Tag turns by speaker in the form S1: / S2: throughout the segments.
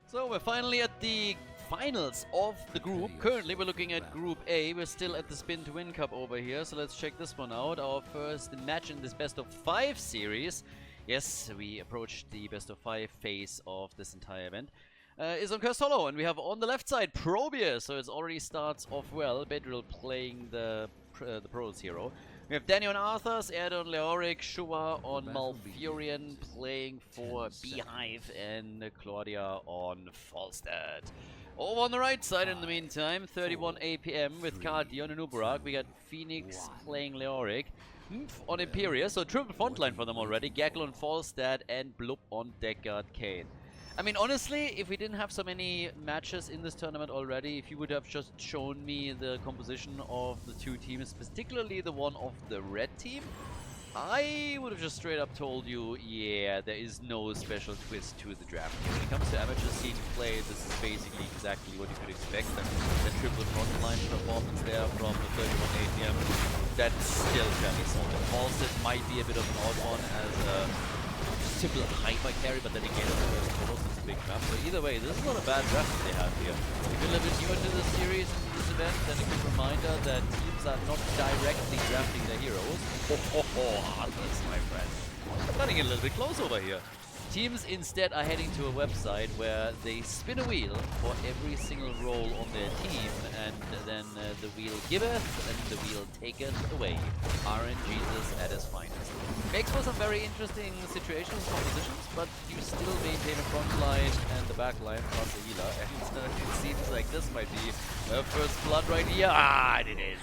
S1: So we're finally at the finals of the group. Currently we're looking at Group A. We're still at the Spin to Win Cup over here, so let's check this one out. Our first match in this best of 5 series. Yes, we approached the best of 5 phase of this entire event. Is on Khaldor, and we have on the left side Probius, so it already starts off well. Bedrill playing the Pros hero. We have Danny on Arthas, Erd on Leoric, Shua on Malfurion playing for Beehive, and Claudia on Falstad. Over on the right side in the meantime, 31 APM with Khaldor and Uberak. We got Phoenix playing Leoric. On Imperia, so triple frontline for them already. Gaggle on Falstad and Blub on Deckard Kane. I mean, honestly, if we didn't have so many matches in this tournament already, if you would have just shown me the composition of the two teams, particularly the one of the red team, I would have just straight up told you, yeah, there is no special twist to the draft here. When it comes to amateur scene play, this is basically exactly what you could expect. The triple frontline performance there from the 31 ATM, that's still fairly solid. Falstad might be a bit of an odd one as a simple hyper carry, but then again, it's a big map. So either way, this is not a bad draft that they have here. If you're a little bit new into this series and this event, then a quick reminder that teams are not directly drafting their heroes. Heartless, my friend. Cutting it a little bit close over here. Teams instead are heading to a website where they spin a wheel for every single role on their team, and then the wheel giveth and the wheel taketh away. RNGesus at his finest. Makes for some very interesting situations and compositions, but you still maintain a front line and the back line plus a healer, and it seems like this might be the first blood right here. Ah, it is.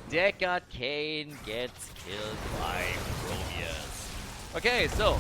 S1: Deckard Kane gets killed by Probius. Okay, so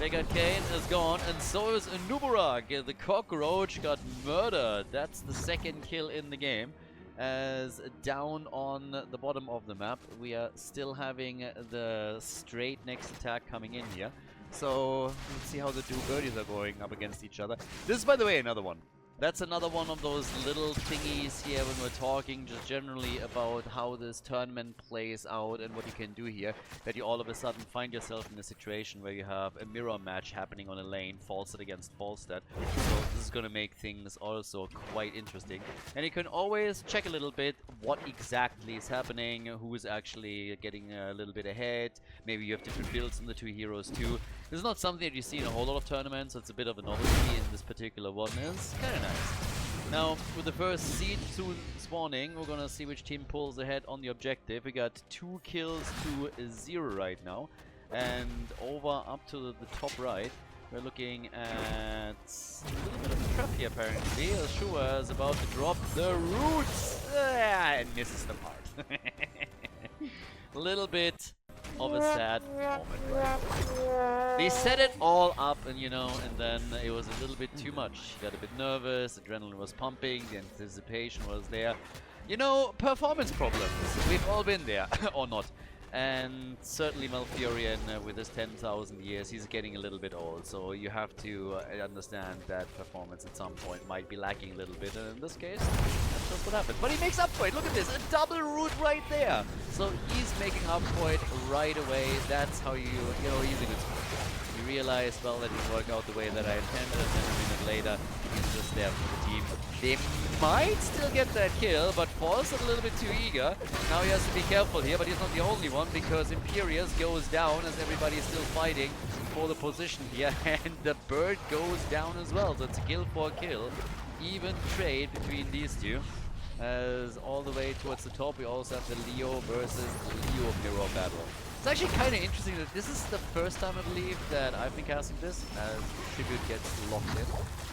S1: Deckard Kane is gone, and so is Uberak. The cockroach got murdered. That's the second kill in the game. As down on the bottom of the map, we are still having the straight next attack coming in here. So let's see how the two birdies are going up against each other. This is, by the way, another one. That's another one of those little thingies here when we're talking just generally about how this tournament plays out and what you can do here, that you all of a sudden find yourself in a situation where you have a mirror match happening on a lane, Falstad against Falstad. So this is going to make things also quite interesting. And you can always check a little bit what exactly is happening, who is actually getting a little bit ahead. Maybe you have different builds in the two heroes too. This is not something that you see in a whole lot of tournaments, so it's a bit of a novelty in this particular one. It's kind of nice. Now, with the first seed soon spawning, we're gonna see which team pulls ahead on the objective. We got 2 kills to 0 right now. And over up to the top right, we're looking at a little bit of a trap here apparently. Shua is about to drop the roots and misses them hard. A little bit of a sad moment right. They set it all up, and you know, and then it was a little bit too much. He got a bit nervous, adrenaline was pumping, the anticipation was there. You know, performance problems. We've all been there, or not. And certainly Malfurion, with his 10,000 years, he's getting a little bit old. So you have to understand that performance at some point might be lacking a little bit. And in this case, that's just what happened. But he makes up for it. Look at this, a double root right there. So he's making up for it right away. That's how you know, he's a good sport. You realize, well, that didn't work out the way that I intended, and then a minute later, he's just there for the team. They might still get that kill, but Falls a little bit too eager. Now he has to be careful here, but he's not the only one, because Imperius goes down as everybody is still fighting for the position here, and the bird goes down as well. So it's a kill for a kill. Even trade between these two. As all the way towards the top, we also have the Leo versus Leo mirror battle. It's actually kind of interesting that this is the first time, I believe, that I've been casting this, as Tribute gets locked in,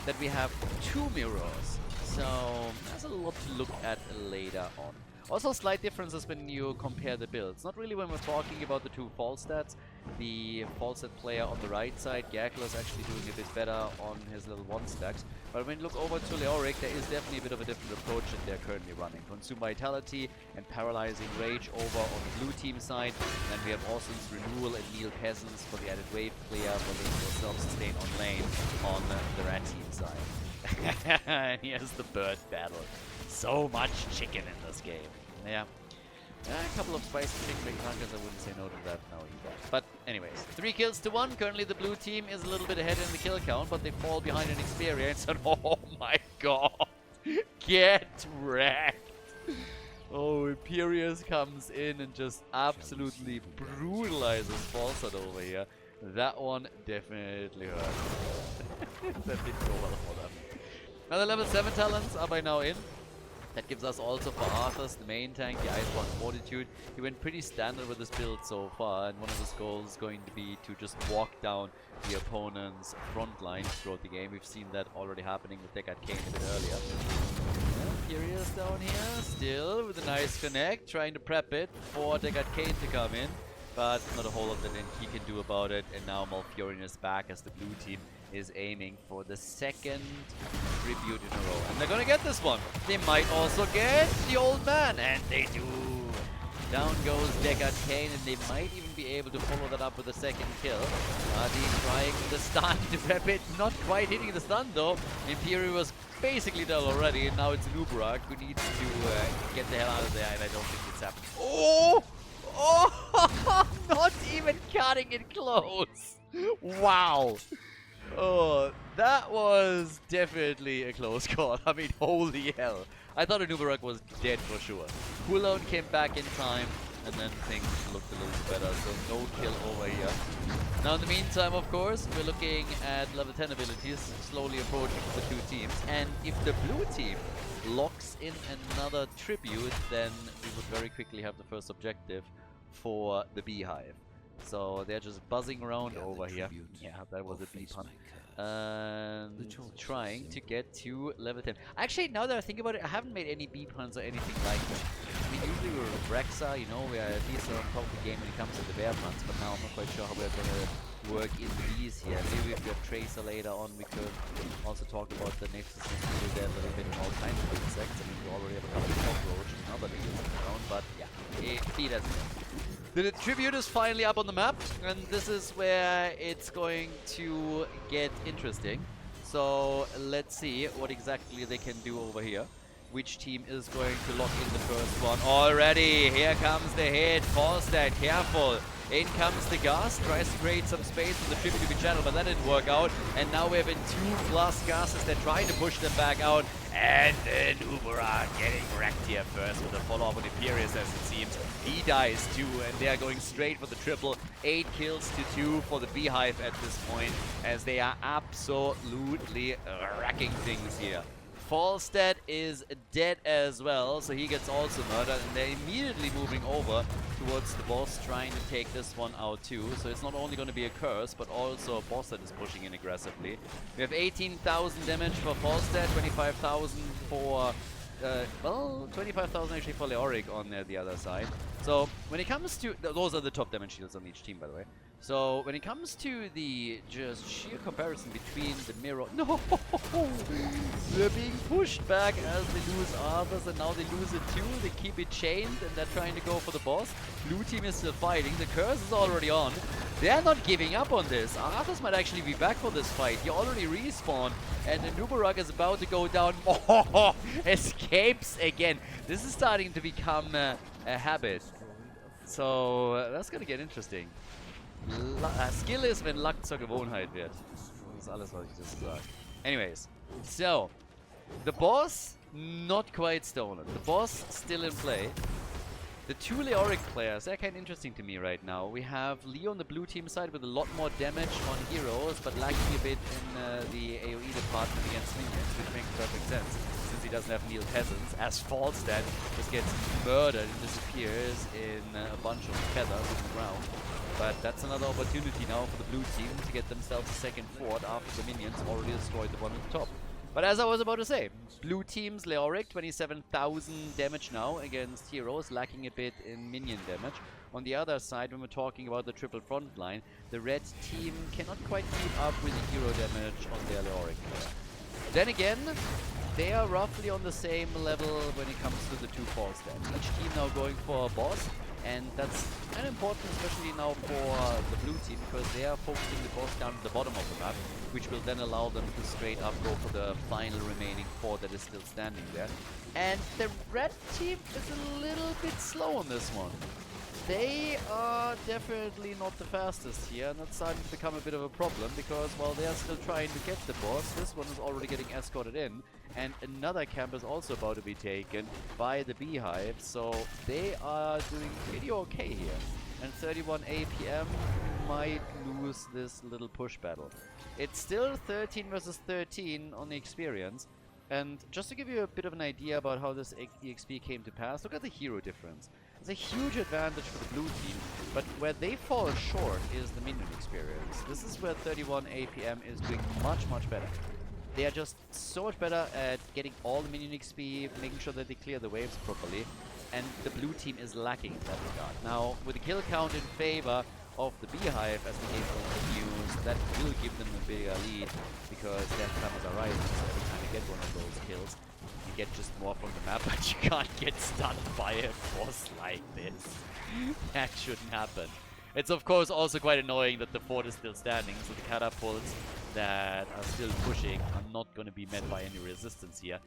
S1: that we have 2 mirrors. So there's a lot to look at later on. Also slight differences when you compare the builds. Not really when we're talking about the 2 Falstads. The Falstad player on the right side, Gaggle, is actually doing a bit better on his little 1-stacks. But when you look over to Leoric, there is definitely a bit of a different approach that they're currently running. Consume Vitality and Paralyzing Rage over on the blue team side. And then we have Austin's Renewal and Neil Peasants for the added wave clear for the self-sustain on lane on the red team side. And here's the bird battle. So much chicken in this game. Yeah. A couple of spicy chicken McNuggets, I wouldn't say no to that now either. But anyways, 3 kills to 1. Currently the blue team is a little bit ahead in the kill count, but they fall behind in experience. And oh my god, get wrecked. Oh, Imperius comes in and just absolutely brutalizes Falstad over here. That one definitely hurt. That didn't go well for them. Now the level 7 talents are by now in. That gives us also for Arthas, the main tank, the Iceborne Fortitude. He went pretty standard with his build so far, and one of his goals is going to be to just walk down the opponent's front line throughout the game. We've seen that already happening with Deckard Cain a bit earlier. Furious down here, still with a nice connect, trying to prep it for Deckard Cain to come in, but not a whole lot that he can do about it. And now Malfurion is back as the blue team is aiming for the second tribute in a row. And they're gonna get this one. They might also get the old man, and they do. Down goes Deckard Cain, and they might even be able to follow that up with a second kill. Adi trying the stun to prep it, not quite hitting the stun though. Imperial was basically dead already, and now it's Nubarak who needs to get the hell out of there, and I don't think it's happening. Oh! Oh! Not even cutting it close! Wow! Oh, that was definitely a close call. I mean, holy hell. I thought Nubarak was dead for sure. Cooldown came back in time, and then things looked a little better, so no kill over here. Now in the meantime, of course, we're looking at level 10 abilities, slowly approaching the two teams. And if the blue team locks in another tribute, then we would very quickly have the first objective for the Beehive. So they're just buzzing around over here. Yeah, that was a bee pun. And trying to get to level 10. Actually, now that I think about it, I haven't made any bee puns or anything like that. I mean, usually we're with Rexa, you know, we are at least on top of the game when it comes to the bear puns, but now I'm not quite sure how we're gonna work in these here. Maybe if we have Tracer later on, we could also talk about the Nexus and there a little bit and all kinds of insects. I mean, we already have a couple of cockroaches and other things around, but yeah, be it as it is. The tribute is finally up on the map, and this is where it's going to get interesting. So let's see what exactly they can do over here. Which team is going to lock in the first one already? Here comes the hit. Falstad, careful. In comes the Gas, tries to create some space for the tribute to be channeled, but that didn't work out. And now we have 2+ Gases that try to push them back out. And then Ubera getting wrecked here first with a follow-up on Imperius, as it seems. He dies too, and they are going straight for the triple. 8 kills to 2 for the Beehive at this point, as they are absolutely wrecking things here. Falstad is dead as well, so he gets also murdered, and they're immediately moving over towards the boss, trying to take this one out too. So it's not only going to be a curse, but also a boss that is pushing in aggressively. We have 18,000 damage for Falstad, 25,000 for... well, 25,000 actually for Leoric on the other side. So when it comes to... those are the top damage shields on each team, by the way. So when it comes to the just sheer comparison between the mirror... No! They're being pushed back as they lose Arthas, and now they lose it too. They keep it chained, and they're trying to go for the boss. Blue team is still fighting. The curse is already on. They're not giving up on this. Arthas might actually be back for this fight. He already respawned, and the Nubarak is about to go down. Oh, escapes again. This is starting to become a habit. So that's gonna get interesting. Skill ist, wenn Luck zur Gewohnheit wird. Das ist alles, was ich dazu sage. Anyways, so the boss not quite stolen. The boss still in play. The 2 Leoric players, they're kind of interesting to me right now. We have Leo on the blue team side with a lot more damage on heroes, but lacking a bit in the AoE department against minions, which makes perfect sense since he doesn't have Neil Peasants, as Falstad just gets murdered and disappears in a bunch of feathers on the ground. But that's another opportunity now for the blue team to get themselves a second fort after the minions already destroyed the one at the top. But as I was about to say, blue team's Leoric, 27,000 damage now against heroes, lacking a bit in minion damage. On the other side, when we're talking about the triple front line, the red team cannot quite keep up with the hero damage on their Leoric player. Then again, they are roughly on the same level when it comes to the 2 Falstad. Each team now going for a boss. And that's kind of important, especially now for the blue team, because they are focusing the boss down at the bottom of the map, which will then allow them to straight up go for the final remaining fort that is still standing there. And the red team is a little bit slow on this one. they are definitely not the fastest here, and that's starting to become a bit of a problem because while they are still trying to get the boss, this one is already getting escorted in, and another camp is also about to be taken by the Beehive, so they are doing pretty okay here. And 31 APM might lose this little push battle. It's still 13 versus 13 on the experience. And just to give you a bit of an idea about how this EXP came to pass, look at the hero difference. It's a huge advantage for the blue team, but where they fall short is the minion experience. This is where 31 APM is doing much, much better. They are just so much better at getting all the minion XP, making sure that they clear the waves properly, and the blue team is lacking in that regard. Now, with the kill count in favor of the Beehive as the game continues, that will give them a bigger lead because death numbers are rising, so every time you get one of those kills, you get just more from the map, but you can't get stunned by a boss like this. That shouldn't happen. It's of course also quite annoying that the fort is still standing, so the catapults that are still pushing are not going to be met by any resistance here.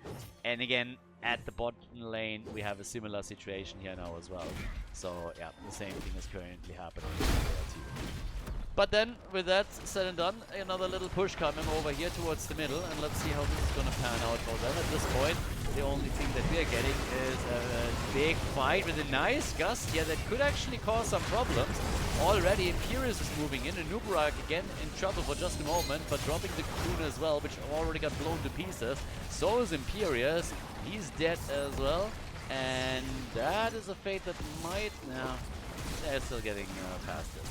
S1: And again, at the bottom lane, we have a similar situation here now as well. So yeah, the same thing is currently happening there too. But then, with that said and done, another little push coming over here towards the middle, and let's see how this is going to pan out for them. At this point, the only thing that we are getting is a big fight with a nice gust here that could actually cause some problems. Already, Imperius is moving in, and Nubarak again in trouble for just a moment, but dropping the Cocoon as well, which already got blown to pieces. So is Imperius. He's dead as well, and that is a fate that might... Nah, they're still getting past it.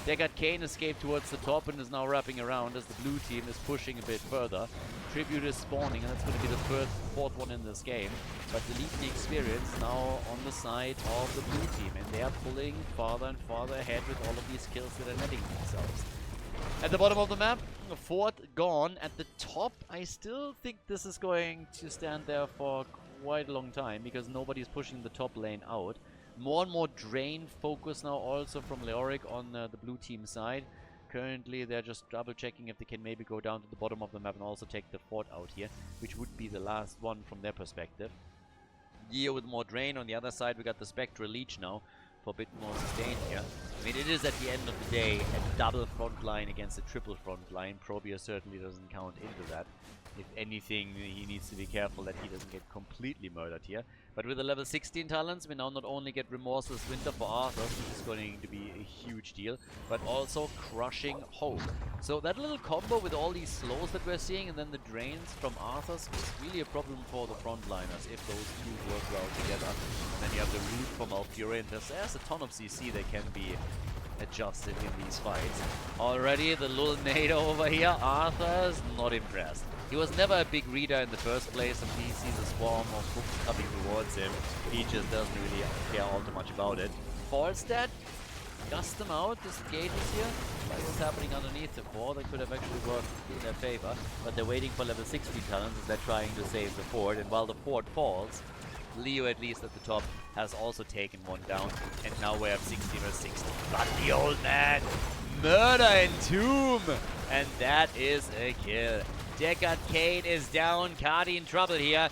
S1: Deckard Cain escaped towards the top and is now wrapping around as the blue team is pushing a bit further. Tribute is spawning, and that's going to be the fourth one in this game. But the lead experience now on the side of the blue team, and they are pulling farther and farther ahead with all of these kills that are netting themselves. At the bottom of the map, a fort gone. At the top, I still think this is going to stand there for quite a long time because nobody's pushing the top lane out. More and more drain focus now also from Leoric on the blue team side. Currently, they're just double checking if they can maybe go down to the bottom of the map and also take the fort out here, which would be the last one from their perspective. Geo with more drain. On the other side, we got the Spectral Leech now for a bit more sustain here. I mean, it is at the end of the day a double front line against a triple front line. Probius certainly doesn't count into that. If anything, he needs to be careful that he doesn't get completely murdered here. But with the level 16 talents, we now not only get Remorseless Winter for Arthur, which is going to be a huge deal, but also Crushing Hope. So that little combo with all these slows that we're seeing and then the drains from Arthur's is really a problem for the frontliners if those two work well together. And then you have the root from Alfuria, and there's a ton of CC that can be adjusted in these fights. Already the little nade over here, Arthur's not impressed. He was never a big reader in the first place, and he sees a swarm of hooks coming towards him. He just doesn't really care all too much about it. Falstad, gust them out, disengages here. Like what's happening underneath the fort, that could have actually worked in their favor. But they're waiting for level 16 talents as they're trying to save the fort. And while the fort falls, Leo, at least at the top, has also taken one down. And now we have 16 or 16. But the old man, murder and tomb! And that is a kill. Deckard Cain is down. Cardi in trouble here.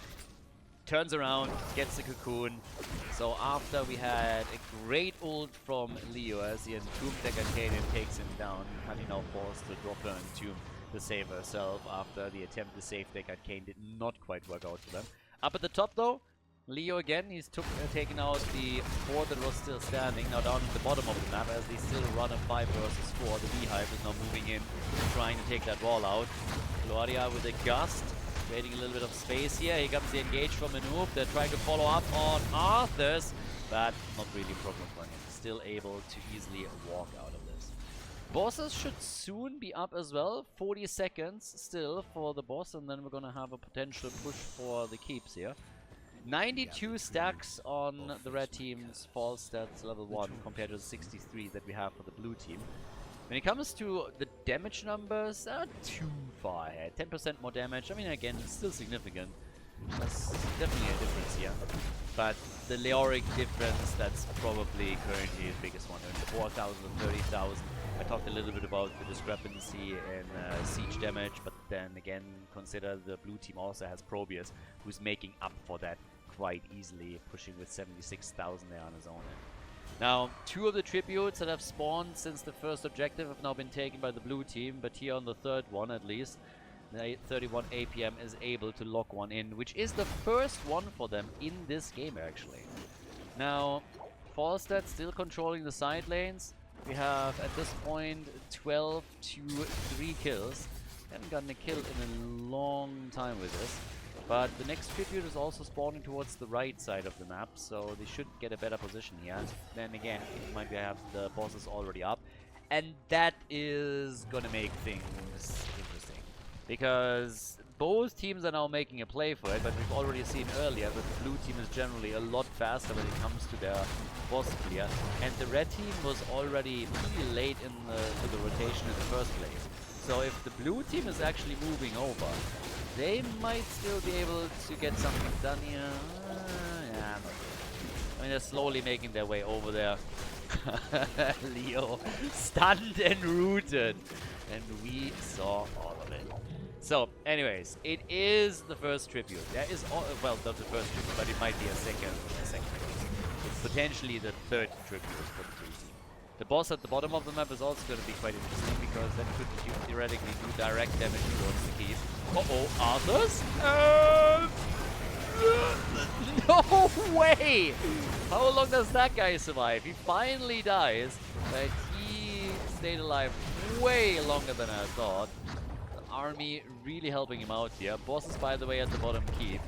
S1: Turns around, gets the cocoon. So after we had a great ult from Leo as he entombed Deckard Cain and takes him down, Cardi now forced to drop her entomb to save herself after the attempt to save Deckard Cain did not quite work out for them. Up at the top though, Leo again, he's taken out the fort that was still standing, now down at the bottom of the map as they still run a 5 versus 4. The Beehive is now moving in, trying to take that wall out. Claudia with a gust, creating a little bit of space here. Here comes the engage from Manoob. They're trying to follow up on Arthur's, but not really a problem for him. Still able to easily walk out of this. Bosses should soon be up as well. 40 seconds still for the boss, and then we're gonna have a potential push for the keeps here. 92 stacks on the red team's false stats level 1 compared to the 63 that we have for the blue team. When it comes to the damage numbers, not too far ahead. 10% more damage, I mean again, still significant. That's definitely a difference here. But the Leoric difference, that's probably currently the biggest one. 4,000 and 30,000. I talked a little bit about the discrepancy in siege damage, but then again, consider the blue team also has Probius, who's making up for that quite easily, pushing with 76,000 there on his own end. Now, 2 of the tributes that have spawned since the first objective have now been taken by the blue team, but here on the third one at least, the 31 APM is able to lock one in, which is the first one for them in this game actually. Now, Falstad still controlling the side lanes. We have at this point 12 to 3 kills. Haven't gotten a kill in a long time with this. But the next tribute is also spawning towards the right side of the map, so they should get a better position here. Then again, it might be have the bosses already up. And that is gonna make things interesting. Because both teams are now making a play for it, but we've already seen earlier that the blue team is generally a lot faster when it comes to their boss clear. And the red team was already pretty late in the rotation in the first place. So if the blue team is actually moving over, they might still be able to get something done here. Yeah, I mean, they're slowly making their way over there. Leo stunned and rooted. And we saw all of it. So, anyways, it is the first tribute. There is, well, not the first tribute, but it might be a second tribute. It's potentially the third tribute for the blue team. The boss at the bottom of the map is also going to be quite interesting because that could theoretically do direct damage towards the keys. Uh-oh, Arthur's? No way! How long does that guy survive? He finally dies, but he stayed alive way longer than I thought. The army really helping him out here. Boss is, by the way, at the bottom keep.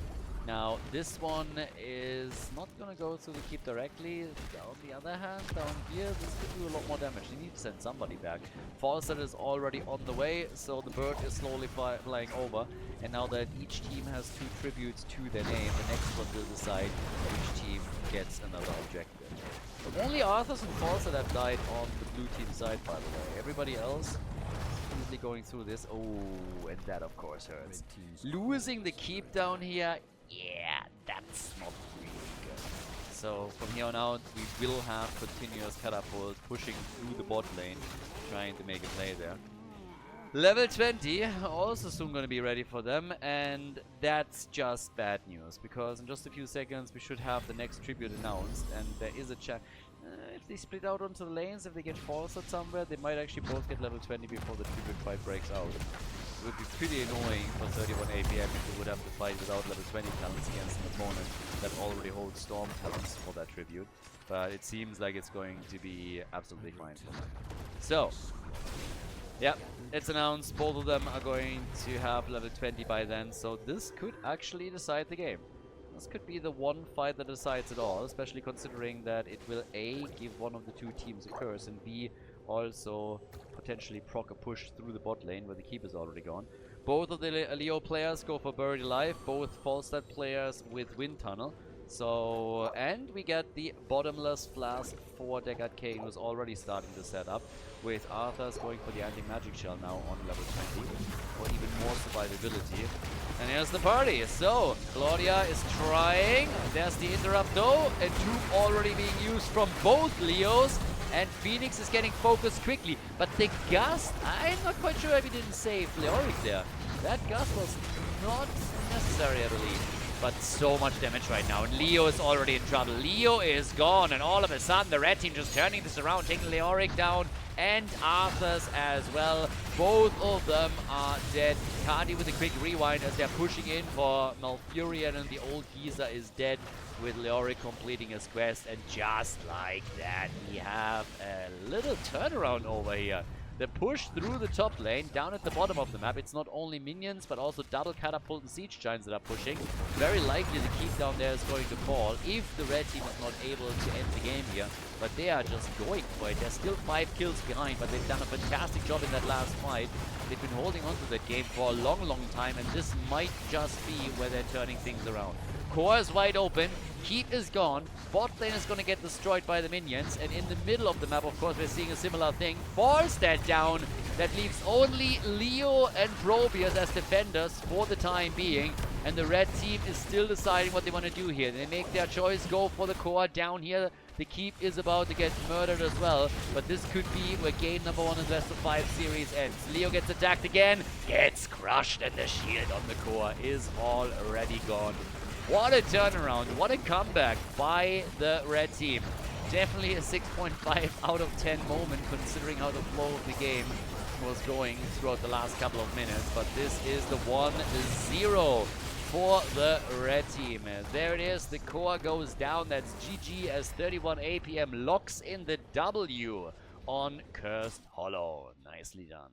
S1: Now, this one is not gonna go through the keep directly. On the other hand, down here, this could do a lot more damage. You need to send somebody back. Falstad is already on the way, so the bird is slowly flying over. And now that each team has 2 tributes to their name, the next one will decide which team gets another objective. But only Arthurs and Falstad have died on the blue team side, by the way. Everybody else easily going through this. Oh, and that of course hurts. Losing the keep down here, yeah, that's not really good. So from here on out, we will have continuous catapult pushing through the bot lane, trying to make a play there. Level 20 also soon going to be ready for them, and that's just bad news, because in just a few seconds we should have the next tribute announced, and there is a chance. If they split out onto the lanes, if they get Falstad somewhere, they might actually both get level 20 before the tribute fight breaks out. It would be pretty annoying for 31 APM if we would have to fight without level 20 talents against an opponent that already holds Storm talents for that tribute. But it seems like it's going to be absolutely fine for them. So, yeah, it's announced both of them are going to have level 20 by then, so this could actually decide the game. This could be the one fight that decides it all, especially considering that it will A, give one of the 2 teams a curse, and B, also potentially proc a push through the bot lane where the keep is already gone. Both of the Leo players go for Buried Alive, both Falstad players with Wind Tunnel. So, and we get the Bottomless Flask for Deckard Kane, who's already starting to set up, with Arthur's going for the Anti-Magic Shell now on level 20, for even more survivability. And here's the party. So, Claudia is trying. There's the interrupt though. A tube already being used from both Leos. And Phoenix is getting focused quickly. But the gust, I'm not quite sure if he didn't save Leoric there. That gust was not necessary, I believe. But so much damage right now. And Leo is already in trouble. Leo is gone. And all of a sudden, the red team just turning this around, taking Leoric down. And Arthur's as well. Both of them are dead. Cardi with a quick rewind as they're pushing in for Malfurion, and the old geezer is dead with Leoric completing his quest. And just like that, we have a little turnaround over here. The push through the top lane, down at the bottom of the map. It's not only minions, but also double catapult and siege giants that are pushing. Very likely the keep down there is going to fall if the red team is not able to end the game here. But they are just going for it. They're still 5 kills behind, but they've done a fantastic job in that last fight. They've been holding on to that game for a long, long time, and this might just be where they're turning things around. Core is wide open. Keep is gone. Bot lane is going to get destroyed by the minions. And in the middle of the map, of course, we're seeing a similar thing. Falstad down. That leaves only Leo and Probius as defenders for the time being. And the red team is still deciding what they want to do here. They make their choice, go for the core down here. The keep is about to get murdered as well. But this could be where game number 1 in the best of 5 series ends. Leo gets attacked again. Gets crushed. And the shield on the core is already gone. What a turnaround, what a comeback by the red team. Definitely a 6.5 out of 10 moment, considering how the flow of the game was going throughout the last couple of minutes. But this is the 1-0 for the red team. There it is. The core goes down. That's GG as 31 APM locks in the W on Cursed Hollow. Nicely done.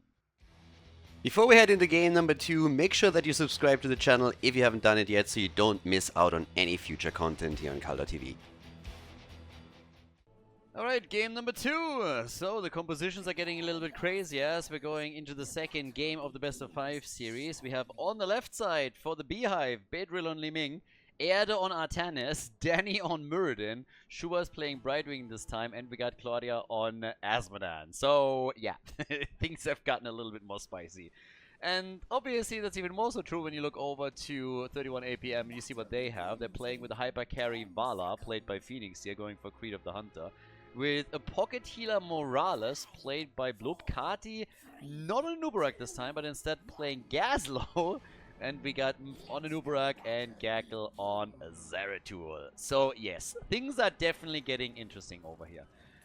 S2: Before we head into game number 2, make sure that you subscribe to the channel if you haven't done it yet so you don't miss out on any future content here on Khaldor TV.
S1: Alright, game number 2. So the compositions are getting a little bit crazy as we're going into the second game of the best of 5 series. We have on the left side for the Beehive, Bedrill on Liming, Erde on Artanis, Danny on Muradin, Shua's playing Brightwing this time, and we got Claudia on Asmodan. So yeah, things have gotten a little bit more spicy. And obviously that's even more so true when you look over to 31 APM and you see what they have. They're playing with a Hyper Carry Vala, played by Phoenix here, going for Creed of the Hunter. With a Pocket Healer Morales, played by Blub. Kati, not on Nubarak this time, but instead playing Gazlo. And we got on Nubarak and Gaggle on Zeratul. So yes, things are definitely getting interesting over here.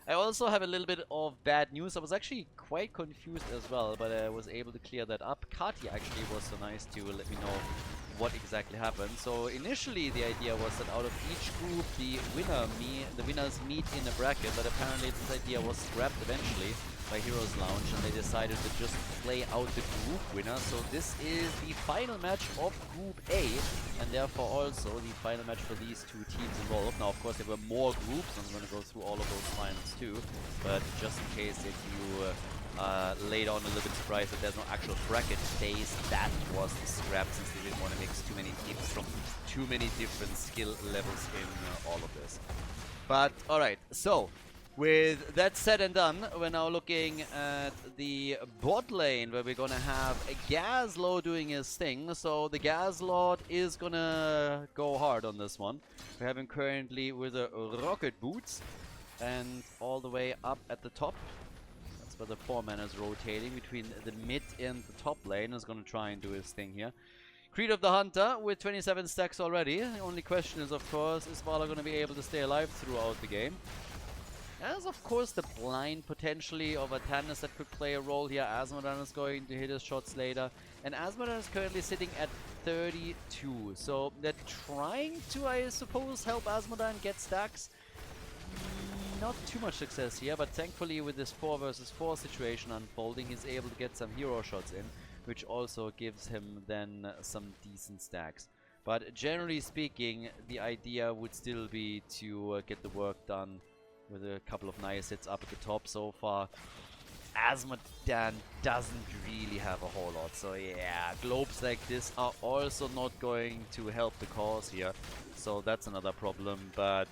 S1: I also have a little bit of bad news. I was actually quite confused as well, but I was able to clear that up. Kati actually was so nice to let me know what exactly happened. So initially the idea was that out of each group the winners meet in a bracket, but apparently this idea was scrapped eventually by Heroes Lounge and they decided to just play out the group winner. So this is the final match of Group A and therefore also the final match for these two teams involved. Now of course there were more groups, I'm going to go through all of those finals too, but just in case if you later on a little bit surprised that there's no actual bracket phase, that was scrapped since they didn't want to mix too many teams from too many different skill levels in all of this. But alright, so with that said and done, we're now looking at the bot lane where we're gonna have a Gazlo doing his thing. So the Gazlord is gonna go hard on this one. We have him currently with a Rocket Boots and all the way up at the top. Where the 4-man is rotating between the mid and the top lane, is going to try and do his thing here. Creed of the Hunter with 27 stacks already. The only question is, of course, is Vala going to be able to stay alive throughout the game? There's, of course, the blind potentially of Artanis that could play a role here. Asmodan is going to hit his shots later. And Asmodan is currently sitting at 32. So they're trying to, I suppose, help Asmodan get stacks. Not too much success here, but thankfully with this 4 versus 4 situation unfolding, he's able to get some hero shots in, which also gives him then some decent stacks. But generally speaking, the idea would still be to get the work done with a couple of nice hits up at the top so far. Asmodan doesn't really have a whole lot, so yeah, globes like this are also not going to help the cause here, so that's another problem, but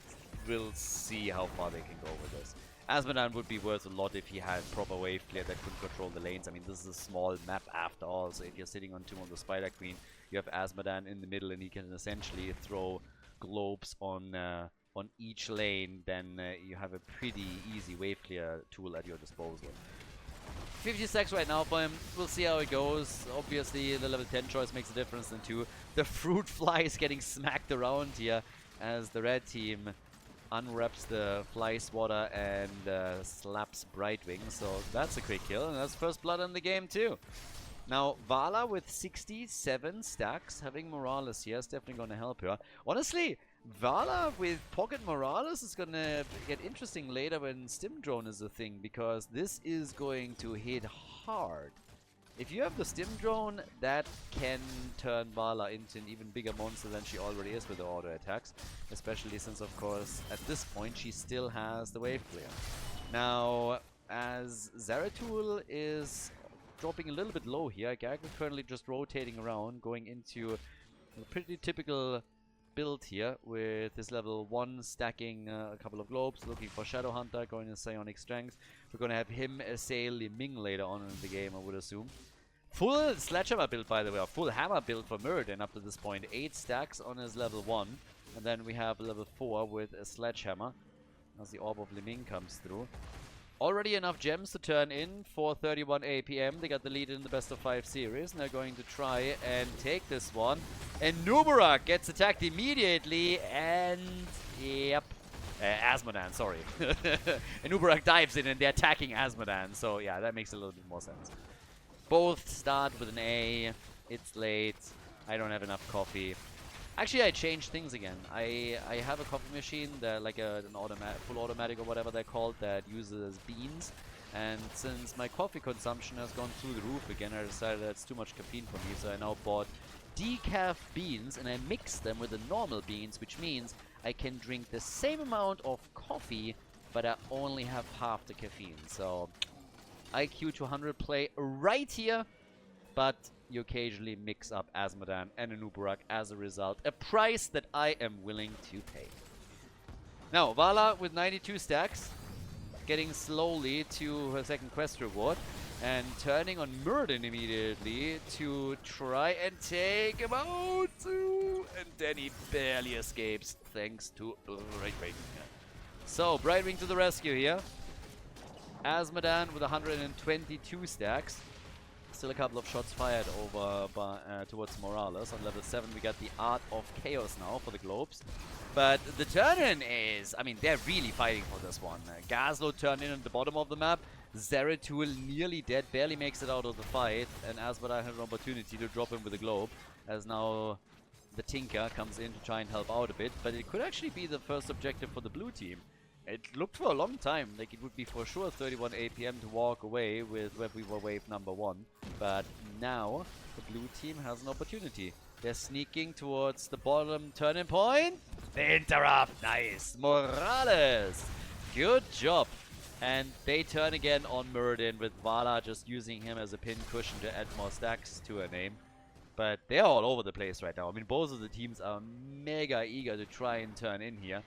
S1: we'll see how far they can go with this. Asmodan would be worth a lot if he had proper wave clear that could control the lanes. I mean, this is a small map after all, so if you're sitting on Tomb of the Spider Queen, you have Asmodan in the middle and he can essentially throw globes on each lane, then you have a pretty easy wave clear tool at your disposal. 50 stacks right now for him. We'll see how it goes. Obviously, the level 10 choice makes a difference than 2. The fruit fly is getting smacked around here as the red team unwraps the fly swatter and slaps Brightwing. So that's a quick kill, and that's first blood in the game too. Now Vala with 67 stacks, having Morales here is definitely going to help her. Honestly, Vala with Pocket Morales is going to get interesting later when Stim Drone is a thing, because this is going to hit hard. If you have the Stim Drone, that can turn Vala into an even bigger monster than she already is with the auto attacks. Especially since, of course, at this point she still has the wave clear. Now, as Zeratul is dropping a little bit low here, Gaggle currently just rotating around, going into a pretty typical build here with his level 1 stacking a couple of globes, looking for Shadow Hunter, going to Psionic Strength. We're going to have him assail Li Ming later on in the game, I would assume. Full Sledgehammer build, by the way, or full hammer build for Muradin up to this point. 8 stacks on his level 1. And then we have level 4 with a Sledgehammer as the Orb of Li Ming comes through. Already enough gems to turn in for 31 APM. They got the lead in the best of 5 series, and they're going to try and take this one. And Nubarak gets attacked immediately, and yep, Asmodan, sorry. And Uberak dives in and they're attacking Asmodan, so yeah, that makes a little bit more sense. Both start with an A. It's late. I don't have enough coffee. Actually, I changed things again. I have a coffee machine that like an full automatic or whatever they're called that uses beans. And since my coffee consumption has gone through the roof again, I decided that's too much caffeine for me. So I now bought decaf beans and I mix them with the normal beans, which means I can drink the same amount of coffee, but I only have half the caffeine. So IQ 200 play right here, but you occasionally mix up Asmodan and an Uberak as a result. A price that I am willing to pay. Now, Vala with 92 stacks, getting slowly to her second quest reward, and turning on Murden immediately to try and take him out. And then he barely escapes thanks to Brightwing. So, Brightwing to the rescue here. Asmodan with 122 stacks. Still a couple of shots fired over towards Morales. On level 7 we got the Art of Chaos now for the globes. But the turn-in is... I mean, they're really fighting for this one. Gazlo turned in at the bottom of the map. Zeratul nearly dead, barely makes it out of the fight. And Asmodan had an opportunity to drop him with a globe. As now the Tinker comes in to try and help out a bit. But it could actually be the first objective for the blue team. It looked for a long time like it would be for sure 31 APM to walk away with Web Weaver wave number 1. But now the blue team has an opportunity. They're sneaking towards the bottom turning point. They interrupt. Nice. Morales. Good job. And they turn again on Muradin with Vala just using him as a pin cushion to add more stacks to her name. But they're all over the place right now. I mean, both of the teams are mega eager to try and turn in here.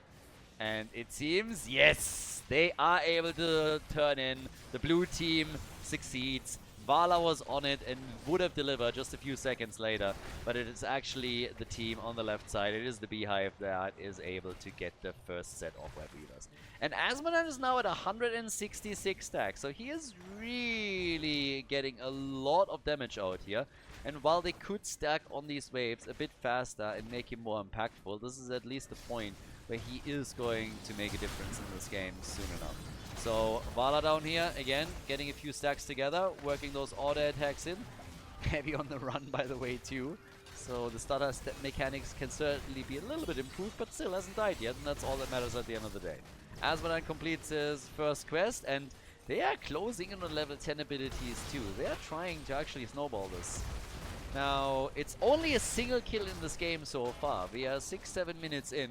S1: And it seems, yes, they are able to turn in. The blue team succeeds. Vala was on it and would have delivered just a few seconds later. But it is actually the team on the left side. It is the Beehive that is able to get the first set of Web Weavers. And Asmodan is now at 166 stacks. So he is really getting a lot of damage out here. And while they could stack on these waves a bit faster and make him more impactful, this is at least the point where he is going to make a difference in this game soon enough. So Vala down here, again, getting a few stacks together, working those auto attacks in. Heavy on the run, by the way, too. So the stutter step mechanics can certainly be a little bit improved, but still hasn't died yet, and that's all that matters at the end of the day. Asmodan completes his first quest, and they are closing in on level 10 abilities too. They are trying to actually snowball this. Now, it's only a single kill in this game so far. We are 6-7 minutes in.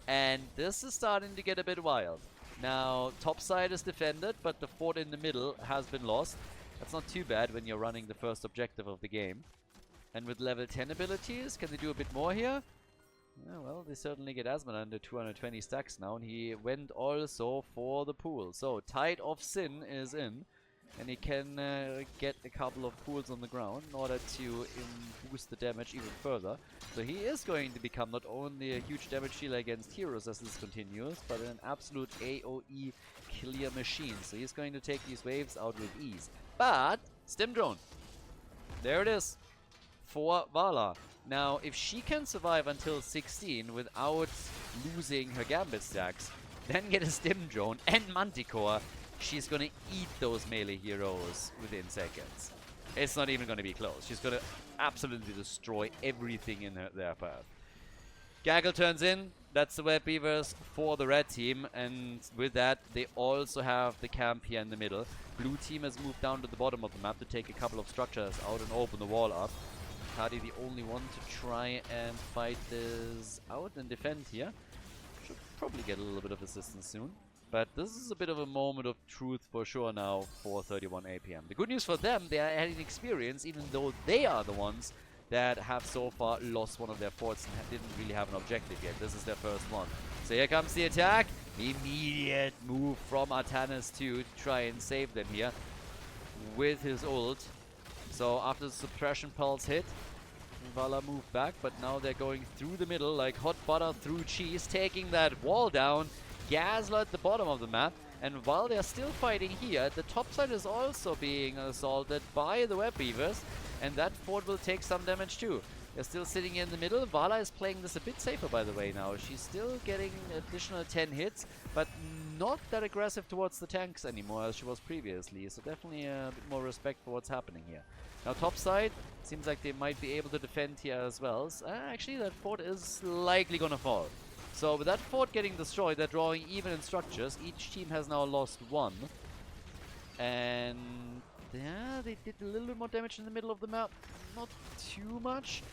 S1: And this is starting to get a bit wild. Now, top side is defended, but the fort in the middle has been lost. That's not too bad when you're running the first objective of the game. And with level 10 abilities, can they do a bit more here? Yeah, well, they certainly get Asmodan to 220 stacks now, and he went also for the pool. So, Tide of Sin is in, and he can get a couple of pools on the ground in order to boost the damage even further. So he is going to become not only a huge damage dealer against heroes as this continues, but an absolute AoE clear machine. So he's going to take these waves out with ease. But, Stim Drone. There it is. For Vala. Now, if she can survive until 16 without losing her Gambit stacks, then get a Stim Drone and Manticore, she's gonna eat those melee heroes within seconds. It's not even gonna be close. She's gonna absolutely destroy everything in their path. Gaggle turns in. That's the Web Weavers for the red team. And with that, they also have the camp here in the middle. Blue team has moved down to the bottom of the map to take a couple of structures out and open the wall up. Kadi the only one to try and fight this out and defend here. Should probably get a little bit of assistance soon. But this is a bit of a moment of truth for sure now for 31 APM. The good news for them, they are adding experience, even though they are the ones that have so far lost one of their forts and didn't really have an objective yet. This is their first one. So here comes the attack. Immediate move from Artanis too to try and save them here with his ult. So after the suppression pulse hit, Vala moved back, but now they're going through the middle like hot butter through cheese, taking that wall down. Gazla at the bottom of the map, and while they're still fighting here, the top side is also being assaulted by the Web Weavers, and that fort will take some damage too. They're still sitting in the middle. Vala is playing this a bit safer, by the way, now. She's still getting additional 10 hits, but not that aggressive towards the tanks anymore as she was previously. So definitely a bit more respect for what's happening here. Now top side, seems like they might be able to defend here as well. So, actually, that fort is likely gonna fall. So with that fort getting destroyed, they're drawing even in structures. Each team has now lost 1. And yeah, they did a little bit more damage in the middle of the map. Not too much.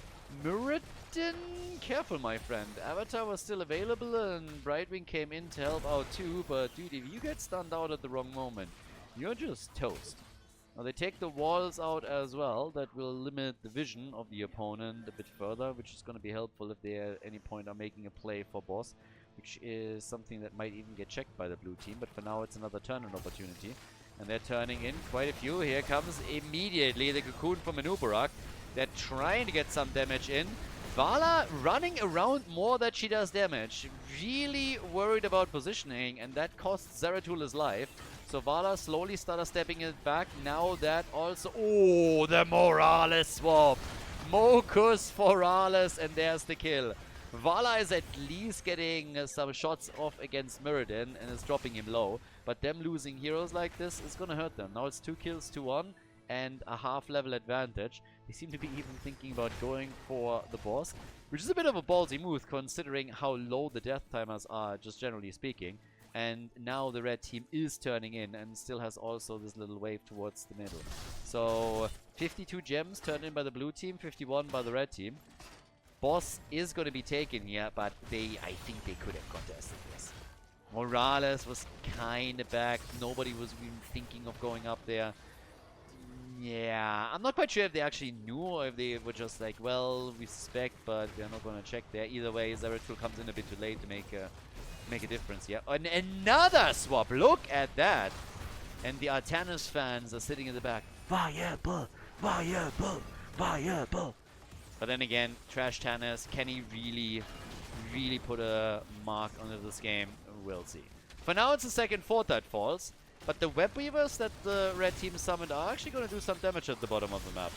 S1: Muradin, careful my friend. Avatar was still available and Brightwing came in to help out too, but dude, if you get stunned out at the wrong moment, you're just toast. Now they take the walls out as well. That will limit the vision of the opponent a bit further, which is going to be helpful if they at any point are making a play for boss, which is something that might even get checked by the blue team, but for now it's another turn-in opportunity. And they're turning in quite a few. Here comes immediately the cocoon from Anubarak. They're trying to get some damage in. Vala running around more than she does damage. Really worried about positioning, and that costs Zeratul his life. So Vala slowly started stepping it back. Now that also... Oh, the Morales swap. Mokus Morales, and there's the kill. Vala is at least getting some shots off against Muradin and is dropping him low. But them losing heroes like this is gonna hurt them. Now it's 2 kills to 1 and a half level advantage. They seem to be even thinking about going for the boss, which is a bit of a ballsy move considering how low the death timers are, just generally speaking. And now the red team is turning in and still has also this little wave towards the middle. So 52 gems turned in by the blue team, 51 by the red team. Boss is going to be taken here, but I think they could have contested this. Morales was kind of back. Nobody was even thinking of going up there. Yeah, I'm not quite sure if they actually knew or if they were just like, well, we suspect, but we're not going to check there. Either way, Zeratul comes in a bit too late to make a difference here. And another swap. Look at that. And the Artanis fans are sitting in the back. Viable, viable, viable. But then again, Trash Tannis, can he really put a mark onto this game? We'll see. For now, it's the second fort that falls. But the web weavers that the red team summoned are actually going to do some damage at the bottom of the map.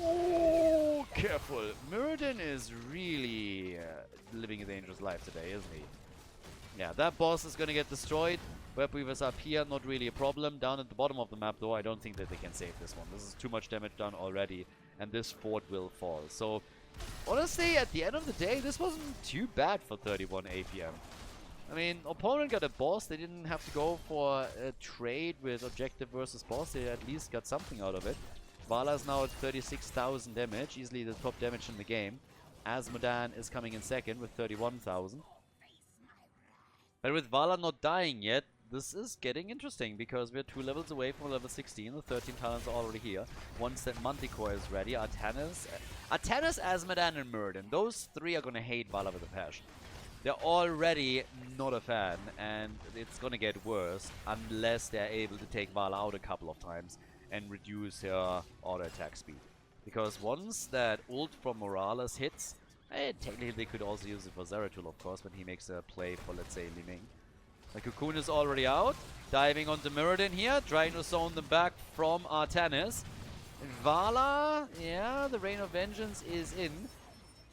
S1: Oh, careful. Muradin is really living a dangerous life today, isn't he? Yeah, that boss is going to get destroyed. Web weavers up here, not really a problem. Down at the bottom of the map, though, I don't think that they can save this one. This is too much damage done already, and this fort will fall. So, honestly, at the end of the day, this wasn't too bad for 31 APM. I mean, opponent got a boss. They didn't have to go for a trade with objective versus boss. They at least got something out of it. Vala's now at 36,000 damage, easily the top damage in the game. Asmodan is coming in second with 31,000. But with Vala not dying yet, this is getting interesting because we're 2 levels away from level 16. The 13 talents are already here. Once that Manticore is ready, Artanis, Asmodan, and Muradin. Those 3 are going to hate Vala with a passion. They're already not a fan, and it's gonna get worse unless they're able to take Vala out a couple of times and reduce her auto attack speed. Because once that ult from Morales hits, technically they could also use it for Zeratul, of course, when he makes a play for, let's say, Li Ming. The Cocoon is already out, diving onto Muradin here, trying to zone them back from Artanis. Vala, yeah, the Rain of Vengeance is in.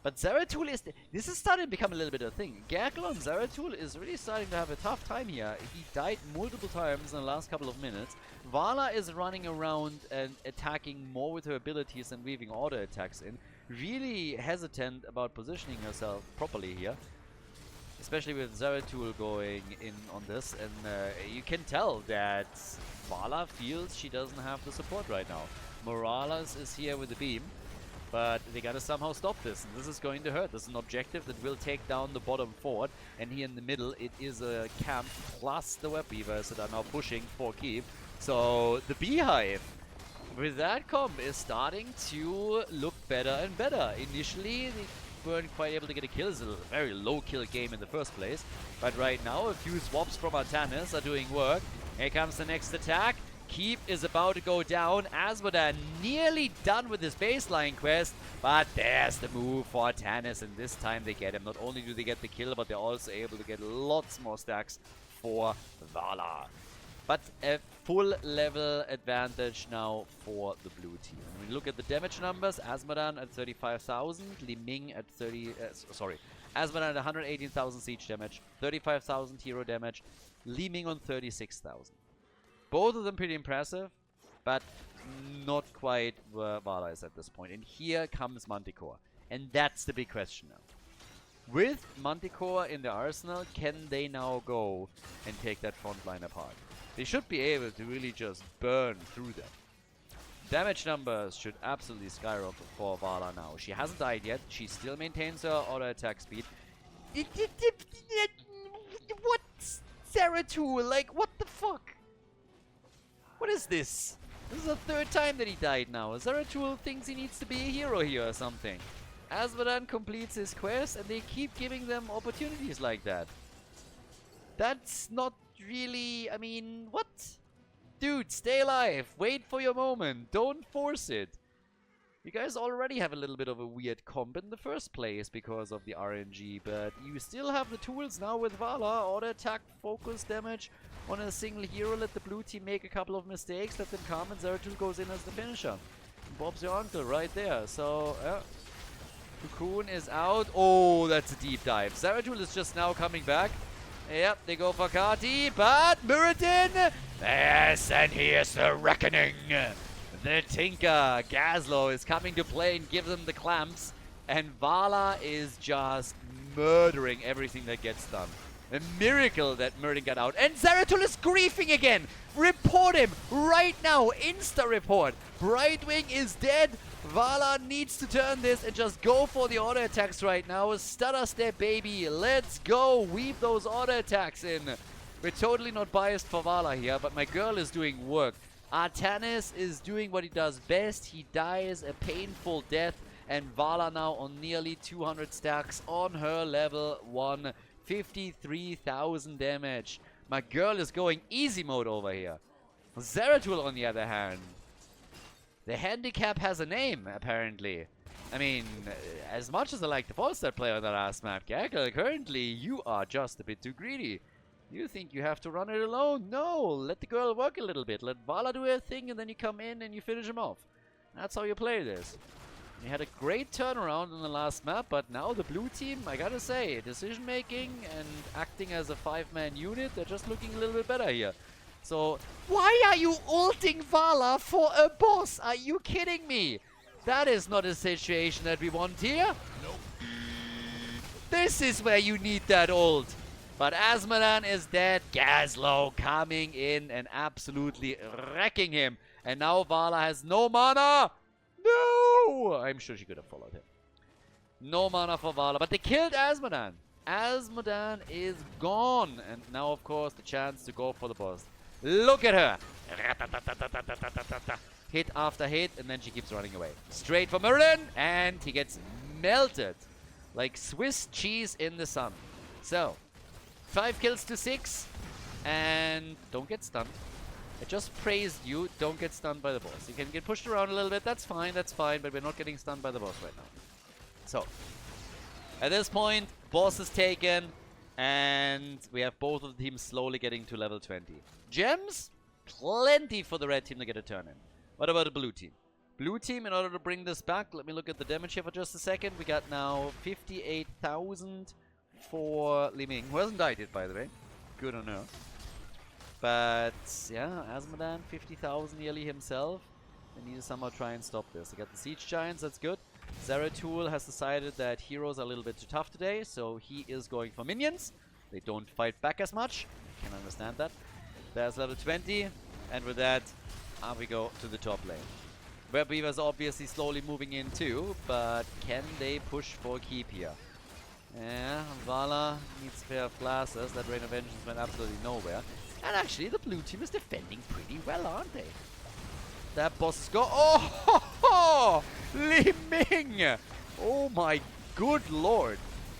S1: But Zeratul is... This is starting to become a little bit of a thing. Gergel on Zeratul is really starting to have a tough time here. He died multiple times in the last couple of minutes. Vala is running around and attacking more with her abilities and weaving auto attacks in. Really hesitant about positioning herself properly here. Especially with Zeratul going in on this. And you can tell that Vala feels she doesn't have the support right now. Morales is here with the beam. But they gotta somehow stop this, and this is going to hurt. This is an objective that will take down the bottom fort, and here in the middle it is a camp plus the web weavers that are now pushing for keep. So the beehive with that comp is starting to look better and better. Initially they weren't quite able to get a kill. It's a very low kill game in the first place, but right now a few swaps from Artanis are doing work. Here comes the next attack. Keep is about to go down. Asmodan nearly done with his baseline quest, but there's the move for Artanis, and this time they get him. Not only do they get the kill, but they're also able to get lots more stacks for Vala. But a full level advantage now for the blue team. When we look at the damage numbers, Azmodan at 35,000, Li Ming at Azmodan at 118,000 siege damage, 35,000 hero damage, Li Ming on 36,000. Both of them pretty impressive, but not quite where Vala is at this point. And here comes Manticore. And that's the big question now. With Manticore in the arsenal, can they now go and take that front line apart? They should be able to really just burn through them. Damage numbers should absolutely skyrocket for Vala now. She hasn't died yet. She still maintains her auto attack speed. What? Zeratul? Like, what the fuck? What is this? This is the third time that he died now. Zeratul thinks he needs to be a hero here or something. Azmodan completes his quest and they keep giving them opportunities like that. That's not really... I mean, what? Dude, stay alive. Wait for your moment. Don't force it. You guys already have a little bit of a weird comp in the first place because of the RNG, but you still have the tools now with Vala. Auto attack, focus damage on a single hero. Let the blue team make a couple of mistakes. Let them come and Zeratul goes in as the finisher. Bob's your uncle right there. So, Cocoon is out. Oh, that's a deep dive. Zeratul is just now coming back. Yep, they go for Kati, but Muradin! Yes, and here's the reckoning! The Tinker, Gazlo, is coming to play and give them the clamps, and Vala is just murdering everything that gets done. A miracle that Muradin got out, and Zeratul is griefing again! Report him right now! Insta-report! Brightwing is dead! Vala needs to turn this and just go for the auto attacks right now. Stutter step, baby. Let's go. Weave those auto attacks in. We're totally not biased for Vala here, but my girl is doing work. Artanis is doing what he does best. He dies a painful death. And Vala now on nearly 200 stacks on her level 1. 53,000 damage. My girl is going easy mode over here. Zeratul, on the other hand, the handicap has a name, apparently. I mean, as much as I like the Polestar player on the last map, Gaggle, currently you are just a bit too greedy. You think you have to run it alone? No, let the girl work a little bit. Let Vala do her thing and then you come in and you finish him off. That's how you play this. You had a great turnaround in the last map, but now the blue team, I gotta say, decision making and acting as a 5-man unit, they're just looking a little bit better here. So, why are you ulting Vala for a boss? Are you kidding me? That is not a situation that we want here. Nope. This is where you need that ult. But Azmodan is dead. Gazlo coming in and absolutely wrecking him. And now Vala has no mana. No! I'm sure she could have followed him. No mana for Vala. But they killed Azmodan. Azmodan is gone. And now, of course, the chance to go for the boss. Look at her! Hit after hit, and then she keeps running away. Straight for Merlin, and he gets melted. Like Swiss cheese in the sun. So, 5 kills to 6, and don't get stunned. I just praised you, don't get stunned by the boss. You can get pushed around a little bit, that's fine, but we're not getting stunned by the boss right now. So, at this point, boss is taken. And we have both of the teams slowly getting to level 20. Gems? Plenty for the red team to get a turn in. What about the blue team? Blue team, in order to bring this back, let me look at the damage here for just a second. We got now 58,000 for Li Ming, who hasn't died yet, by the way. Good on her. But, yeah, Azmodan, 50,000 nearly himself. They need to somehow try and stop this. They got the Siege Giants, that's good. Zeratul has decided that heroes are a little bit too tough today, so he is going for minions. They don't fight back as much. I can understand that. There's level 20, and with that, we go to the top lane. Where Beaver's obviously slowly moving in too, but can they push for keep here? Yeah, Vala needs a pair of glasses. That Rain of Vengeance went absolutely nowhere. And actually, the blue team is defending pretty well, aren't they? That boss is go. Oh, ho, ho! Li Ming! Oh my good lord.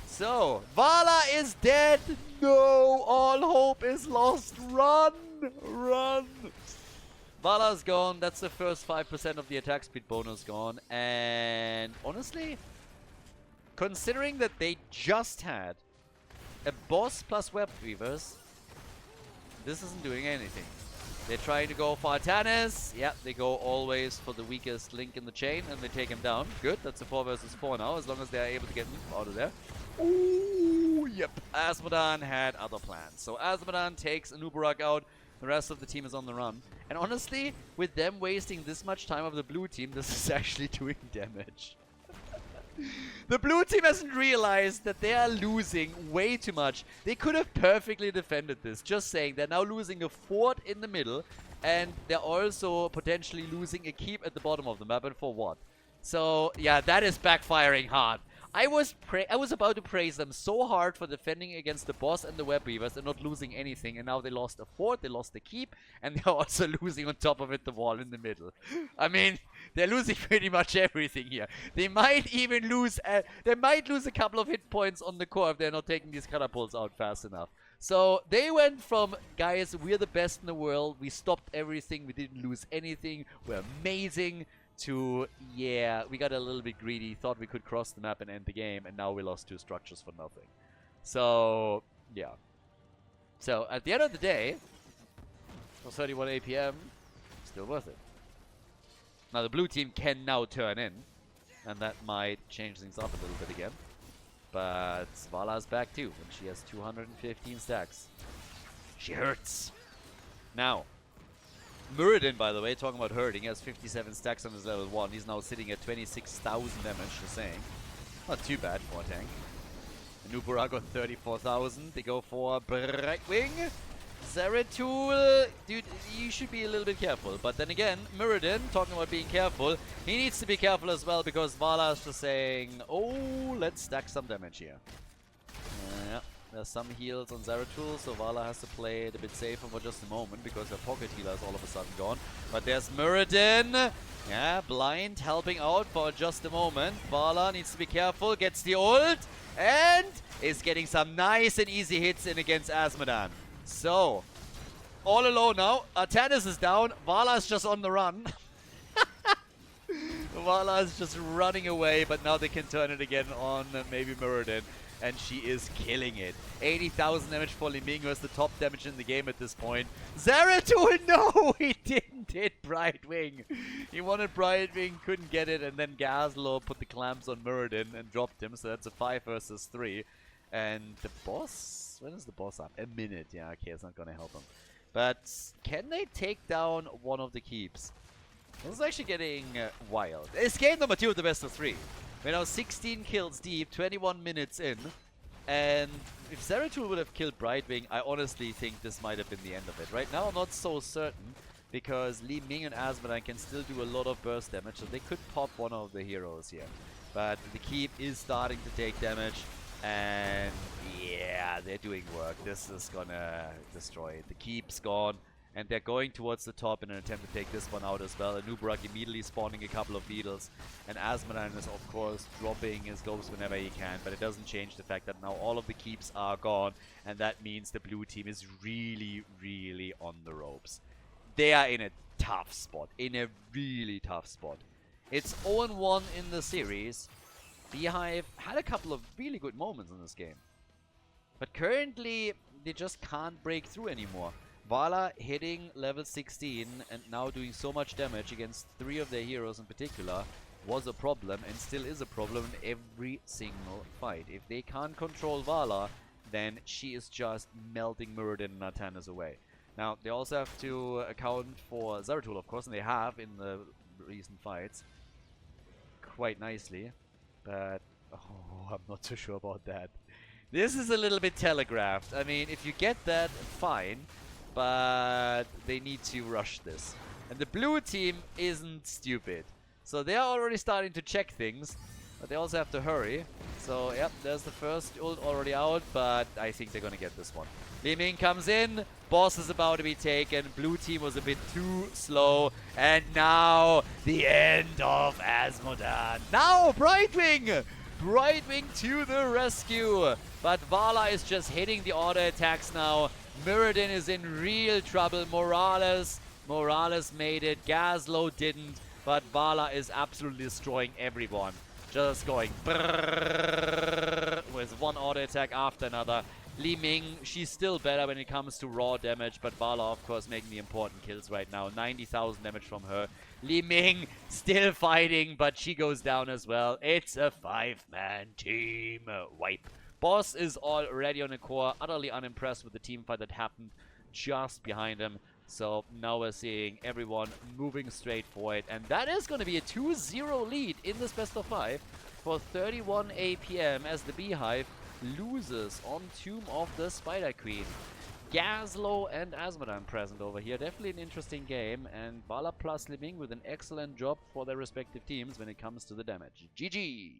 S1: So, Vala is dead. No, all hope is lost. Run! Run! Vala's gone. That's the first 5% of the attack speed bonus gone. And honestly, considering that they just had a boss plus web weavers, this isn't doing anything. They're trying to go for Artanis. Yeah, they go always for the weakest link in the chain, and they take him down. Good, that's a 4 versus 4 now, as long as they're able to get him out of there. Ooh, yep. Azmodan had other plans. So Azmodan takes Anubarak out. The rest of the team is on the run. And honestly, with them wasting this much time of the blue team, this is actually doing damage. The blue team hasn't realized that they are losing way too much. They could have perfectly defended this. Just saying, they're now losing a fort in the middle. And they're also potentially losing a keep at the bottom of the map. And for what? So, yeah, that is backfiring hard. I was about to praise them so hard for defending against the boss and the web weavers and not losing anything, and now they lost a fort, they lost the keep, and they're also losing on top of it the wall in the middle. I mean, they're losing pretty much everything here. They might even lose a couple of hit points on the core if they're not taking these catapults out fast enough. So they went from, guys, we're the best in the world, we stopped everything, we didn't lose anything, we're amazing, to, yeah, we got a little bit greedy, thought we could cross the map and end the game, and now we lost 2 structures for nothing. So, yeah. So, at the end of the day, for 31 APM, still worth it. Now, the blue team can now turn in, and that might change things up a little bit again. But Svala's back too, and she has 215 stacks. She hurts. Now, Muradin, by the way, talking about hurting, has 57 stacks on his level 1. He's now sitting at 26,000 damage, just saying. Not too bad for a tank. Anubarak got 34,000. They go for Brightwing. Zeratul, dude, you should be a little bit careful. But then again, Muradin, talking about being careful, he needs to be careful as well because Vala is just saying, oh, let's stack some damage here. Yeah. There's some heals on Zeratul, so Vala has to play it a bit safer for just a moment because her pocket healer is all of a sudden gone. But there's Muradin. Yeah, blind helping out for just a moment. Vala needs to be careful, gets the ult, and is getting some nice and easy hits in against Azmodan. So, all alone now. Artanis is down. Vala is just on the run. Vala is just running away, but now they can turn it again on maybe Muradin. And she is killing it. 80,000 damage for Liming, who has the top damage in the game at this point. Zeratul, no! He didn't hit Brightwing. He wanted Brightwing, couldn't get it, and then Khaldor put the clamps on Muradin and dropped him, so that's a 5 versus 3. And the boss? When is the boss up? A minute. Yeah, okay, it's not gonna help him. But can they take down one of the keeps? This is actually getting wild. It's game number 2 of the best of 3. We're now 16 kills deep, 21 minutes in. And if Zeratul would have killed Brightwing, I honestly think this might have been the end of it. Right now, I'm not so certain, because Li Ming and Azmodan can still do a lot of burst damage, so they could pop one of the heroes here. But the keep is starting to take damage, and yeah, they're doing work. This is gonna destroy it. The keep's gone. And they're going towards the top in an attempt to take this one out as well. Anubarak immediately spawning a couple of beetles. And Azmodan is, of course, dropping his globes whenever he can. But it doesn't change the fact that now all of the keeps are gone. And that means the blue team is really, really on the ropes. They are in a tough spot. In a really tough spot. It's 0-1 in the series. Beehive had a couple of really good moments in this game. But currently, they just can't break through anymore. Vala hitting level 16 and now doing so much damage against 3 of their heroes in particular was a problem and still is a problem in every single fight. If they can't control Vala, then she is just melting Muradin and Artanis away. Now, they also have to account for Zeratul, of course, and they have in the recent fights quite nicely. But, oh, I'm not too sure about that. This is a little bit telegraphed. I mean, if you get that, fine. But they need to rush this. And the blue team isn't stupid. So they are already starting to check things. But they also have to hurry. So, yep, there's the first ult already out. But I think they're going to get this one. Li Ming comes in. Boss is about to be taken. Blue team was a bit too slow. And now, the end of Azmodan. Now, Brightwing! Brightwing to the rescue. But Vala is just hitting the auto attacks now. Muradin is in real trouble. Morales made it. Khaldor didn't. But Vala is absolutely destroying everyone. Just going brrrr with one auto attack after another. Li Ming, she's still better when it comes to raw damage, but Vala, of course, making the important kills right now. 90,000 damage from her. Li Ming still fighting, but she goes down as well. It's a 5-man team wipe. Boss is already on the core, utterly unimpressed with the team fight that happened just behind him. So now we're seeing everyone moving straight for it. And that is going to be a 2-0 lead in this best of 5 for 31 APM as the Beehive loses on Tomb of the Spider Queen. Gazlo and Asmodan present over here. Definitely an interesting game. And Vala plus Li Ming with an excellent job for their respective teams when it comes to the damage. GG!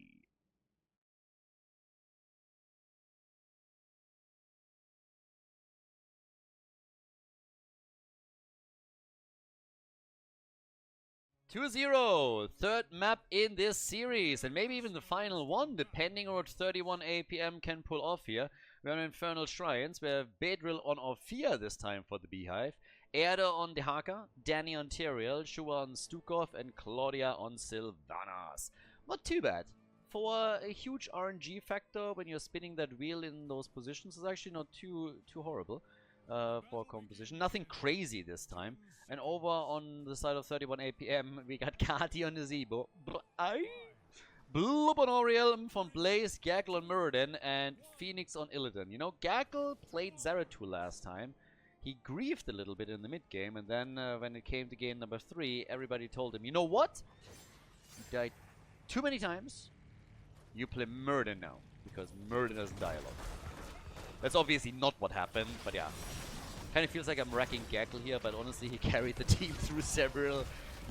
S1: Third map in this series, and maybe even the final one, depending on what 31 APM can pull off here. We're on Infernal Shrines. We have Bedrill on Ophir this time for the Beehive, Erde on Dehaka, Danny on Tyrael, Shua on Stukov, and Claudia on Sylvanas. Not too bad. For a huge RNG factor, when you're spinning that wheel in those positions, it's actually not too horrible. For composition. Nothing crazy this time. And over on the side of 31 APM, we got Kati on the Zebo. Blub on Oriel from Blaze, Gaggle on Muradin, and Phoenix on Illidan. You know, Gaggle played Zeratul last time. He griefed a little bit in the mid game, and then when it came to game number 3, everybody told him, you know what? You died too many times. You play Muradin now, because Muradin doesn't die a lot. That's obviously not what happened, but yeah. Kind of feels like I'm wrecking Gaggle here, but honestly he carried the team through several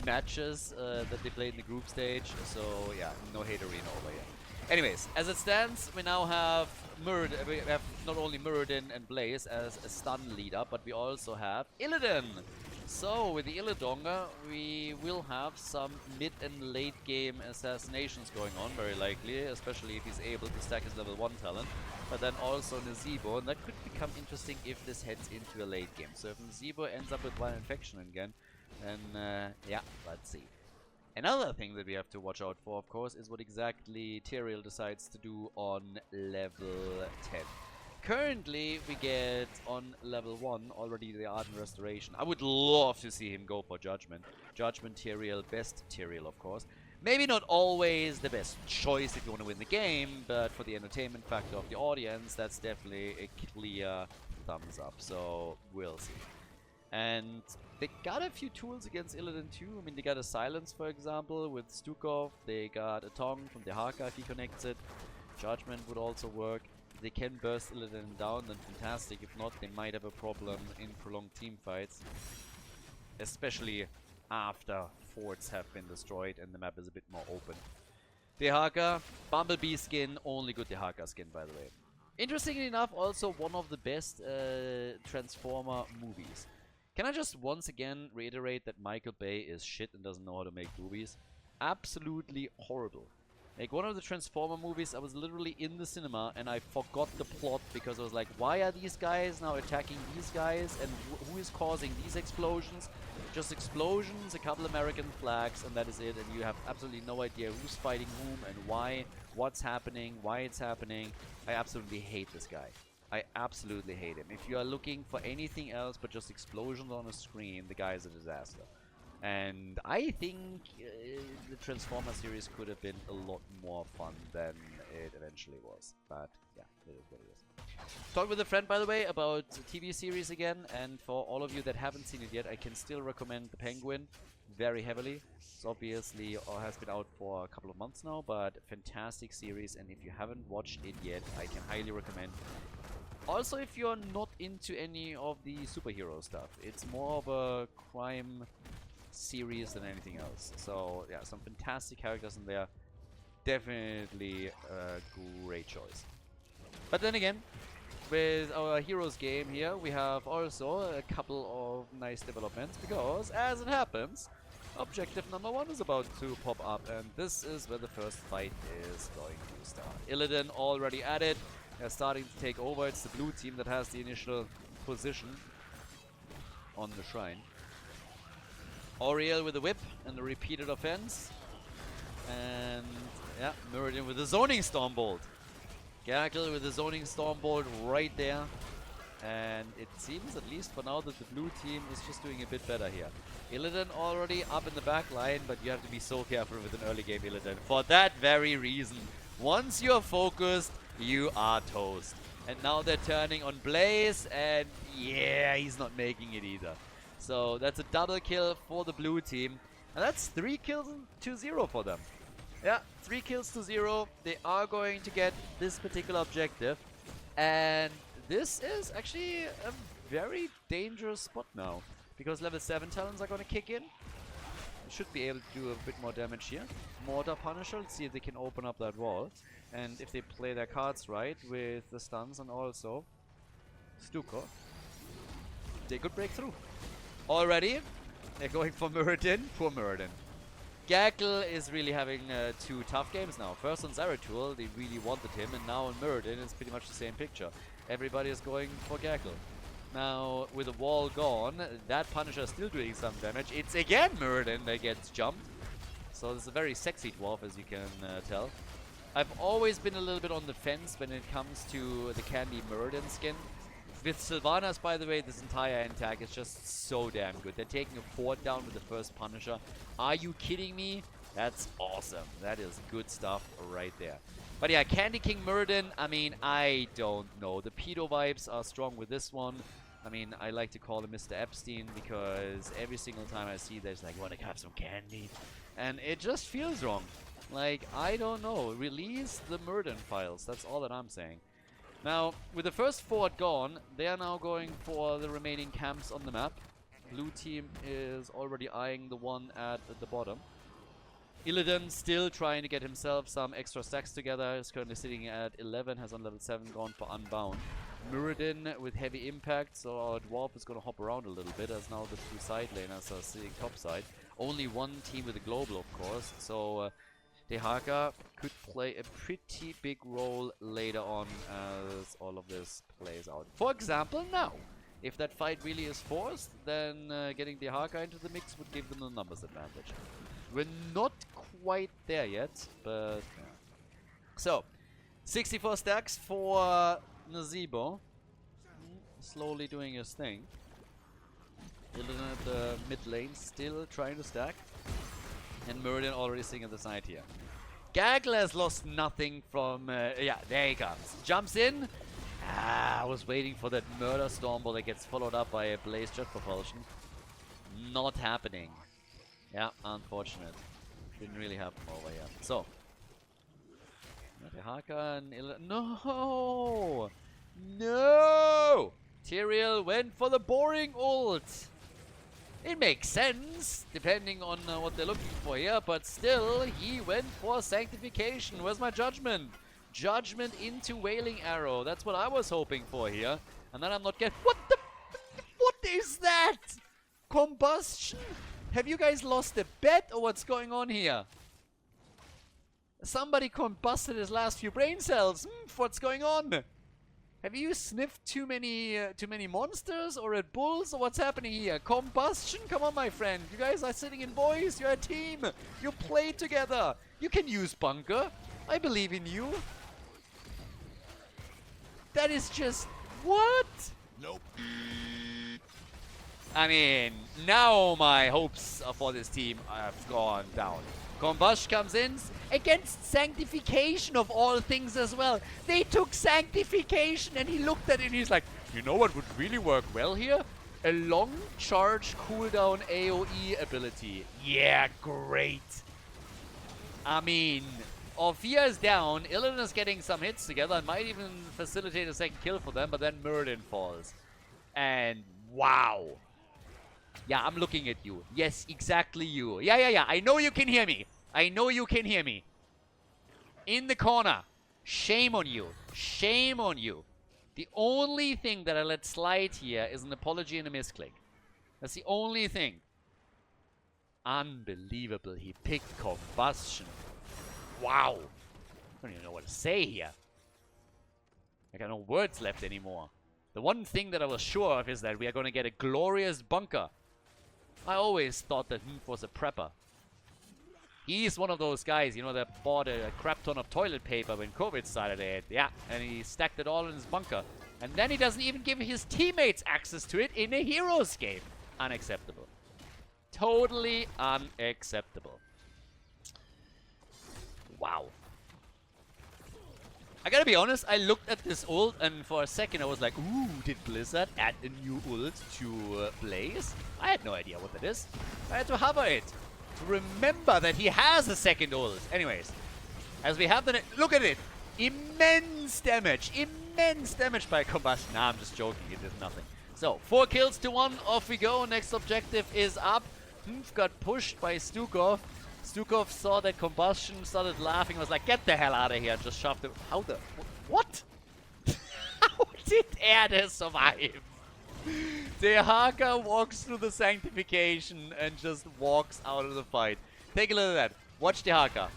S1: matches that they played in the group stage, so yeah, no haterina over here. Anyways, as it stands, we now have we have not only Muradin and Blaze as a stun leader, but we also have Illidan. So with the Illidonga, we will have some mid and late game assassinations going on, very likely, especially if he's able to stack his level 1 talent. But then also Nazebo, and that could become interesting if this heads into a late game. So if Nazebo ends up with 1 infection again, then yeah, let's see. Another thing that we have to watch out for, of course, is what exactly Tyrael decides to do on level 10. Currently, we get on level 1 already the Ardent Restoration. I would love to see him go for Judgment. Judgment Tyrael, best Tyrael, of course. Maybe not always the best choice if you want to win the game, but for the entertainment factor of the audience, that's definitely a clear thumbs up. So, we'll see. And they got a few tools against Illidan too. I mean, they got a Silence, for example, with Stukov. They got a Tongue from the Haka if he connects it. Judgment would also work. If they can burst Illidan down, then fantastic. If not, they might have a problem in prolonged team fights. Especially after forts have been destroyed and the map is a bit more open. Dehaka, Bumblebee skin, only good Dehaka skin, by the way. Interestingly enough, also one of the best Transformer movies. Can I just once again reiterate that Michael Bay is shit and doesn't know how to make movies? Absolutely horrible. Like, one of the Transformer movies, I was literally in the cinema and I forgot the plot because I was like, why are these guys now attacking these guys and who is causing these explosions? Just explosions, a couple American flags, and that is it. And you have absolutely no idea who's fighting whom and why, what's happening, why it's happening. I absolutely hate this guy. I absolutely hate him. If you are looking for anything else but just explosions on a screen, the guy is a disaster. And I think the Transformer series could have been a lot more fun than it eventually was. But yeah, it is what it is. Talked with a friend, by the way, about the TV series again. And for all of you that haven't seen it yet, I can still recommend The Penguin very heavily. It's obviously has been out for a couple of months now, but fantastic series. And if you haven't watched it yet, I can highly recommend. Also, if you're not into any of the superhero stuff, it's more of a crime series than anything else. So yeah, some fantastic characters in there. Definitely a great choice. But then again, with our Heroes game here, we have also a couple of nice developments, because as it happens, objective number 1 is about to pop up, and this is where the first fight is going to start. Illidan already at it. They're starting to take over. It's the blue team that has the initial position on the shrine. Oriel with a whip and the repeated offense. And yeah, Muradin with the zoning storm bolt. Gaggle with the zoning Stormbolt right there. And it seems, at least for now, that the blue team is just doing a bit better here. Illidan already up in the back line, but you have to be so careful with an early game Illidan. For that very reason, once you're focused, you are toast. And now they're turning on Blaze, and yeah, he's not making it either. So that's a double kill for the blue team. And that's 3 kills to 0 for them. Yeah, 3 kills to 0. They are going to get this particular objective. And this is actually a very dangerous spot now. Because level 7 talents are going to kick in. Should be able to do a bit more damage here. Mortar Punisher, let's see if they can open up that wall. And if they play their cards right with the stuns and also Stuko, they could break through. Already, they're going for Muradin. Poor Muradin. Gaggle is really having 2 tough games now. First on Zeratul, they really wanted him, and now on Muradin, it's pretty much the same picture. Everybody is going for Gaggle. Now, with the wall gone, that Punisher is still doing some damage. It's again Muradin that gets jumped. So this is a very sexy dwarf, as you can tell. I've always been a little bit on the fence when it comes to the Candy Muradin skin. With Sylvanas, by the way, this entire end tag is just so damn good. They're taking a fort down with the first Punisher. Are you kidding me? That's awesome. That is good stuff right there. But yeah, Candy King Muradin, I mean, I don't know. The pedo vibes are strong with this one. I mean, I like to call him Mr. Epstein because every single time I see there's like, wanna have some candy? And it just feels wrong. Like, I don't know. Release the Muradin files. That's all that I'm saying. Now, with the first fort gone, they are now going for the remaining camps on the map. Blue team is already eyeing the one at the bottom. Illidan still trying to get himself some extra stacks together. Is currently sitting at 11, has on level 7 gone for Unbound. Muradin with heavy impact, so our dwarf is going to hop around a little bit as now the 2 side laners are sitting topside. Only one team with a global, of course, so Dehaka could play a pretty big role later on as all of this plays out. For example, now, if that fight really is forced, then getting Dehaka into the mix would give them a numbers advantage. We're not quite there yet, but yeah. So, 64 stacks for Nazeebo. Slowly doing his thing. Illidan at the mid lane, still trying to stack. And Muradin already sitting at the side here. Gaggle has lost nothing from... yeah, there he comes. Jumps in. I was waiting for that Murder Stormbolt that gets followed up by a Blaze Jet Propulsion. Not happening. Yeah, unfortunate. Didn't really happen over here. So. Haka and no! No! Tyrael went for the boring ult. It makes sense, depending on what they're looking for here, but still, he went for Sanctification. Where's my Judgment? Judgment into Wailing Arrow. That's what I was hoping for here. And then I'm not getting... What the... What is that? Combustion? Have you guys lost a bet or what's going on here? Somebody combusted his last few brain cells. What's going on? Have you sniffed too many monsters or Red Bulls or what's happening here? Combustion? Come on, my friend. You guys are sitting in boys. You're a team. You play together. You can use bunker. I believe in you. That is just... What? Nope. I mean, now my hopes for this team have gone down. Combustion comes in against Sanctification of all things as well. They took Sanctification and he looked at it and he's like, you know what would really work well here? A long charge cooldown AoE ability. Yeah, great. I mean, Orphea is down, Illidan is getting some hits together and might even facilitate a second kill for them, but then Muradin falls. And wow. Yeah, I'm looking at you. Yes, exactly you. Yeah. I know you can hear me. I know you can hear me. In the corner. Shame on you. Shame on you. The only thing that I let slide here is an apology and a misclick. That's the only thing. Unbelievable. He picked Combustion. Wow. I don't even know what to say here. I got no words left anymore. The one thing that I was sure of is that we are going to get a glorious bunker. I always thought that Hoof was a prepper. He's one of those guys, you know, that bought a crap ton of toilet paper when COVID started. Yeah, and he stacked it all in his bunker. And then he doesn't even give his teammates access to it in a Heroes game. Unacceptable. Totally unacceptable. Wow. I gotta be honest, I looked at this ult and for a second I was like, ooh, did Blizzard add a new ult to Blaze? I had no idea what that is. I had to hover it to remember that he has a second ult. Anyways, as we have the... Look at it! Immense damage! Immense damage by combustion. Nah, I'm just joking. It did nothing. So, 4 kills to 1. Off we go. Next objective is up. Humph got pushed by Stukov. Stukov saw that combustion, started laughing, was like, get the hell out of here, just shoved him. How the... What? How did Erde survive? Dehaka walks through the sanctification and just walks out of the fight. Take a look at that. Watch Dehaka.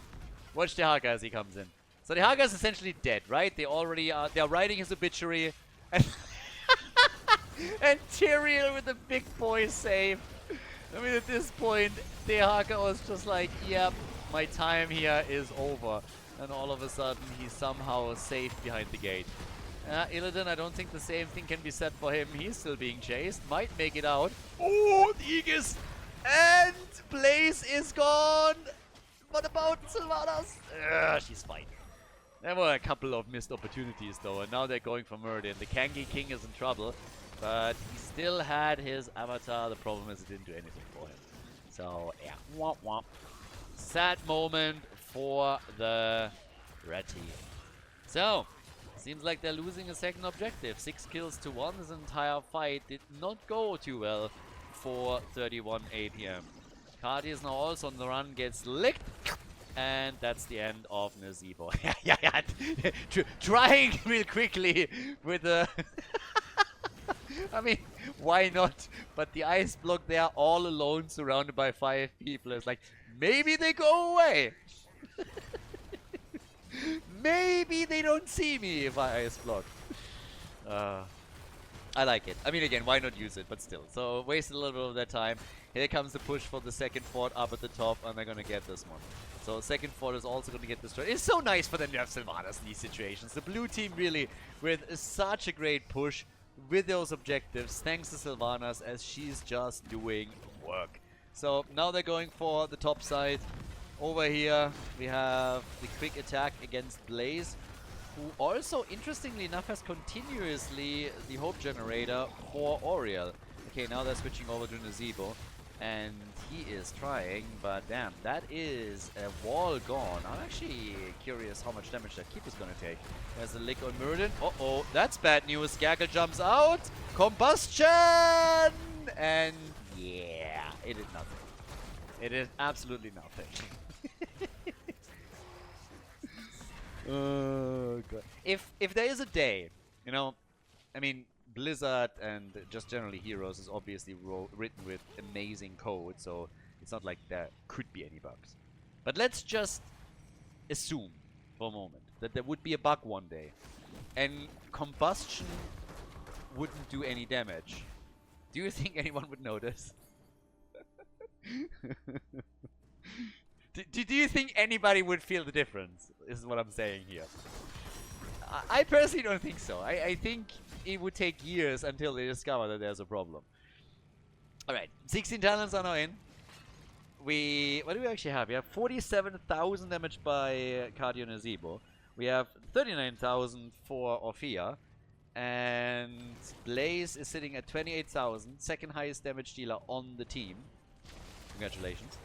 S1: Watch Dehaka as he comes in. So Dehaka is essentially dead, right? They already are... They're writing his obituary. And, and Tyrael with the big boy save. I mean, at this point, Dehaka was just like, yep, my time here is over. And all of a sudden, he's somehow safe behind the gate. Illidan, I don't think the same thing can be said for him. He's still being chased. Might make it out. Oh, the Aegis! And Blaze is gone! What about Sylvanas? She's fine. There were a couple of missed opportunities, though. And now they're going for Murder. And the Kangi King is in trouble. But he still had his avatar. The problem is it didn't do anything for him. So, yeah. Womp womp. Sad moment for the red team. So, seems like they're losing a second objective. 6 kills to 1. This entire fight did not go too well for 31 APM. Cardi is now also on the run, gets licked. And that's the end of Nazeebo. yeah. Trying real quickly with the... I mean, why not? But the ice block there, all alone, surrounded by 5 people. It's like, maybe they go away. Maybe they don't see me if I ice block. I like it. I mean, again, why not use it? But still. So, wasted a little bit of their time. Here comes the push for the second fort up at the top, and they're going to get this one. So, second fort is also going to get destroyed. It's so nice for the nerf Sylvanas in these situations. The blue team really, with such a great push, with those objectives, thanks to Sylvanas, as she's just doing work. So now they're going for the top side. Over here we have the quick attack against Blaze, who also, interestingly enough, has continuously the hope generator for Oriel. Okay, now they're switching over to Nazeebo, and he is trying, but damn, that is a wall gone. I'm actually curious how much damage that keep is gonna take. There's a lick on Murden. Uh-oh, that's bad news. Gaggle jumps out. Combustion! And yeah, it did nothing. It is absolutely nothing. Oh god. If there is a day, you know, I mean, Blizzard and just generally Heroes is obviously written with amazing code, so it's not like there could be any bugs. But let's just assume for a moment that there would be a bug one day and combustion wouldn't do any damage. Do you think anyone would notice? Do you think anybody would feel the difference? Is what I'm saying here. I personally don't think so. I think it would take years until they discover that there's a problem. Alright, 16 talents are now in. What do we actually have? We have 47,000 damage by Cardio Nazeebo. We have 39,000 for Orphea. And Blaze is sitting at 28,000. Second highest damage dealer on the team. Congratulations.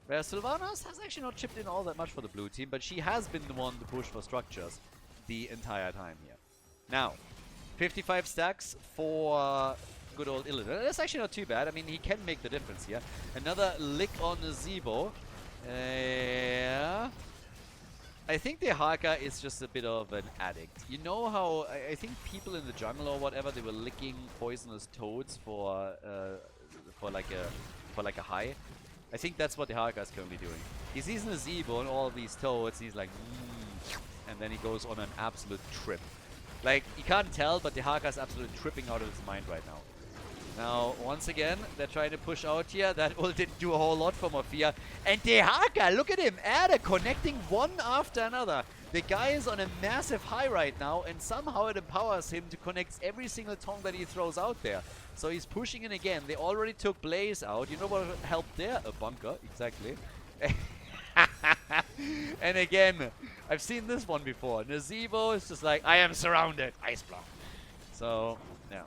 S1: Where Sylvanas has actually not chipped in all that much for the blue team, but she has been the one to push for structures the entire time here. Now, 55 stacks for good old Illidan. That's actually not too bad. I mean, he can make the difference here. Another lick on Nazeebo. I think the Haka is just a bit of an addict. You know how I think people in the jungle or whatever, they were licking poisonous toads for like a high. I think that's what the Haka is currently doing. He sees Nazeebo and all of these toads, and he's like, and then he goes on an absolute trip. Like, you can't tell, but the Haka is absolutely tripping out of his mind right now. Now, once again, they're trying to push out here. That ult didn't do a whole lot for Morphia. And Dehaka, look at him. Ada connecting one after another. The guy is on a massive high right now, and somehow it empowers him to connect every single tong that he throws out there. So he's pushing in again. They already took Blaze out. You know what helped there? A bunker, exactly. And again, I've seen this one before. Nazebo is just like, I am surrounded. Ice block. So, yeah.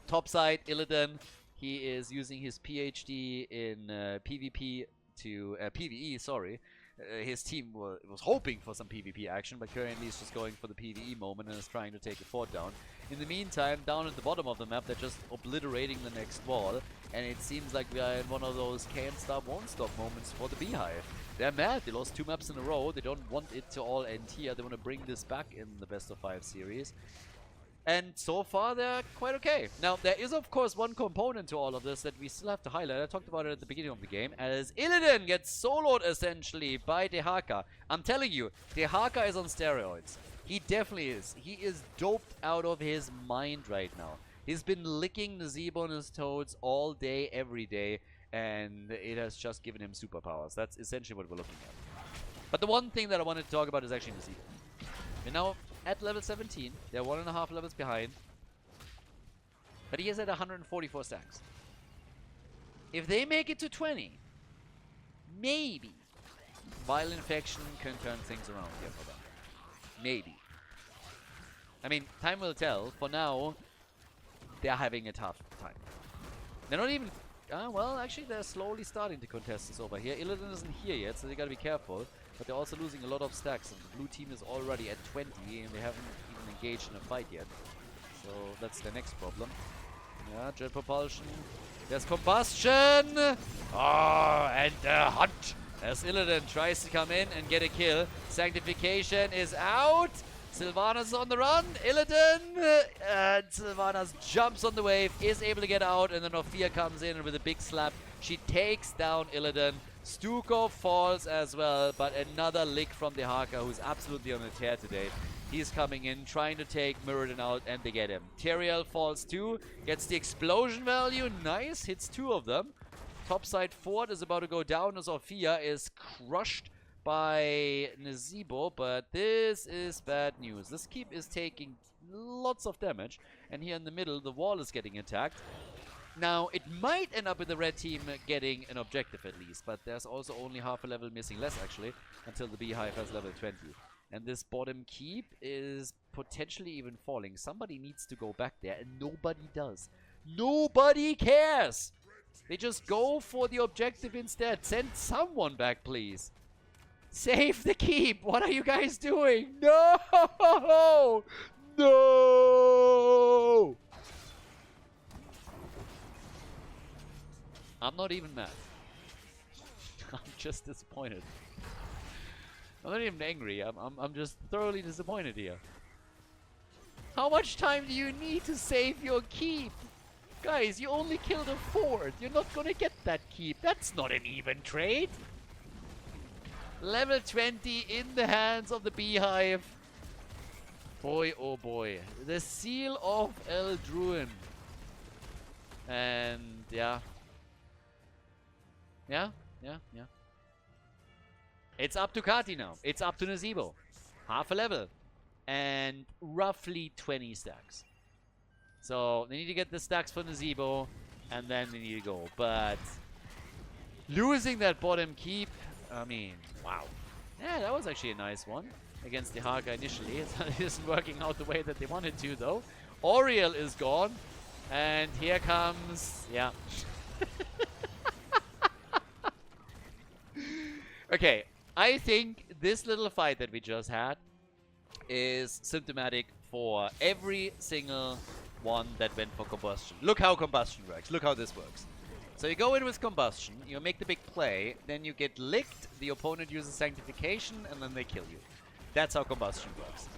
S1: Top side, Illidan, he is using his PhD in PvP to PvE, sorry. His team was hoping for some PvP action, but currently he's just going for the PvE moment and is trying to take a fort down. In the meantime, down at the bottom of the map, they're just obliterating the next wall, and it seems like we are in one of those can't stop, won't stop moments for the Beehive. They're mad. They lost 2 maps in a row. They don't want it to all end here. They want to bring this back in the best of 5 series. And so far, they're quite okay. Now, there is, of course, one component to all of this that we still have to highlight. I talked about it at the beginning of the game, as Illidan gets soloed, essentially, by Dehaka. I'm telling you, Dehaka is on steroids. He definitely is. He is doped out of his mind right now. He's been licking Nazebo on his toads all day, every day, and it has just given him superpowers. That's essentially what we're looking at. But the one thing that I wanted to talk about is actually Nazebo. You know, at level 17, they're 1.5 levels behind, but he is at 144 stacks. If they make it to 20, maybe Vile Infection can turn things around here for them. Maybe. I mean, time will tell. For now, they're having a tough time. They're not even... well, actually, they're slowly starting to contest this over here. Illidan isn't here yet, so they gotta be careful. But they're also losing a lot of stacks, and the blue team is already at 20, and they haven't even engaged in a fight yet. So that's the next problem. Yeah, jet propulsion. There's combustion! Oh, and the hunt! As Illidan tries to come in and get a kill. Sanctification is out! Sylvanas is on the run. Illidan! And Sylvanas jumps on the wave, is able to get out, and then Orphea comes in with a big slap. She takes down Illidan. Stuko falls as well, but another lick from Dehaka, who's absolutely on a tear today. He's coming in, trying to take Muradin out, and they get him. Teriel falls too, gets the explosion value, nice, hits 2 of them. Topside fort is about to go down as Orphea is crushed by Nazebo, but this is bad news. This keep is taking lots of damage, and here in the middle, the wall is getting attacked. Now, it might end up with the red team getting an objective at least, but there's also only half a level missing, less actually, until the Beehive has level 20. And this bottom keep is potentially even falling. Somebody needs to go back there, and nobody does. Nobody cares! They just go for the objective instead. Send someone back, please. Save the keep! What are you guys doing? No! No! I'm not even mad. I'm just disappointed. I'm not even angry. I'm just thoroughly disappointed here. How much time do you need to save your keep? Guys, you only killed a fort. You're not gonna get that keep. That's not an even trade. Level 20 in the hands of the Beehive. Boy, oh boy. The Seal of Eldruin. And yeah. Yeah. It's up to Kati now. It's up to Nazebo. Half a level. And roughly 20 stacks. So they need to get the stacks for Nazebo, and then they need to go. But losing that bottom keep, I mean, wow. Yeah, that was actually a nice one against the Dehaka initially. It isn't working out the way that they wanted to, though. Oriel is gone. And here comes... yeah. Okay, I think this little fight that we just had is symptomatic for every single one that went for combustion. Look how combustion works. Look how this works. So you go in with combustion, you make the big play, then you get licked, the opponent uses sanctification, and then they kill you. That's how combustion works.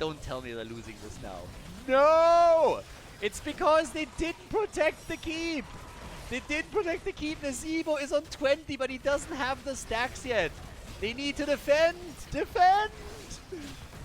S1: Don't tell me they're losing this now. No! It's because they didn't protect the keep. They did protect the keep. Nazebo is on 20, but he doesn't have the stacks yet. They need to defend. Defend!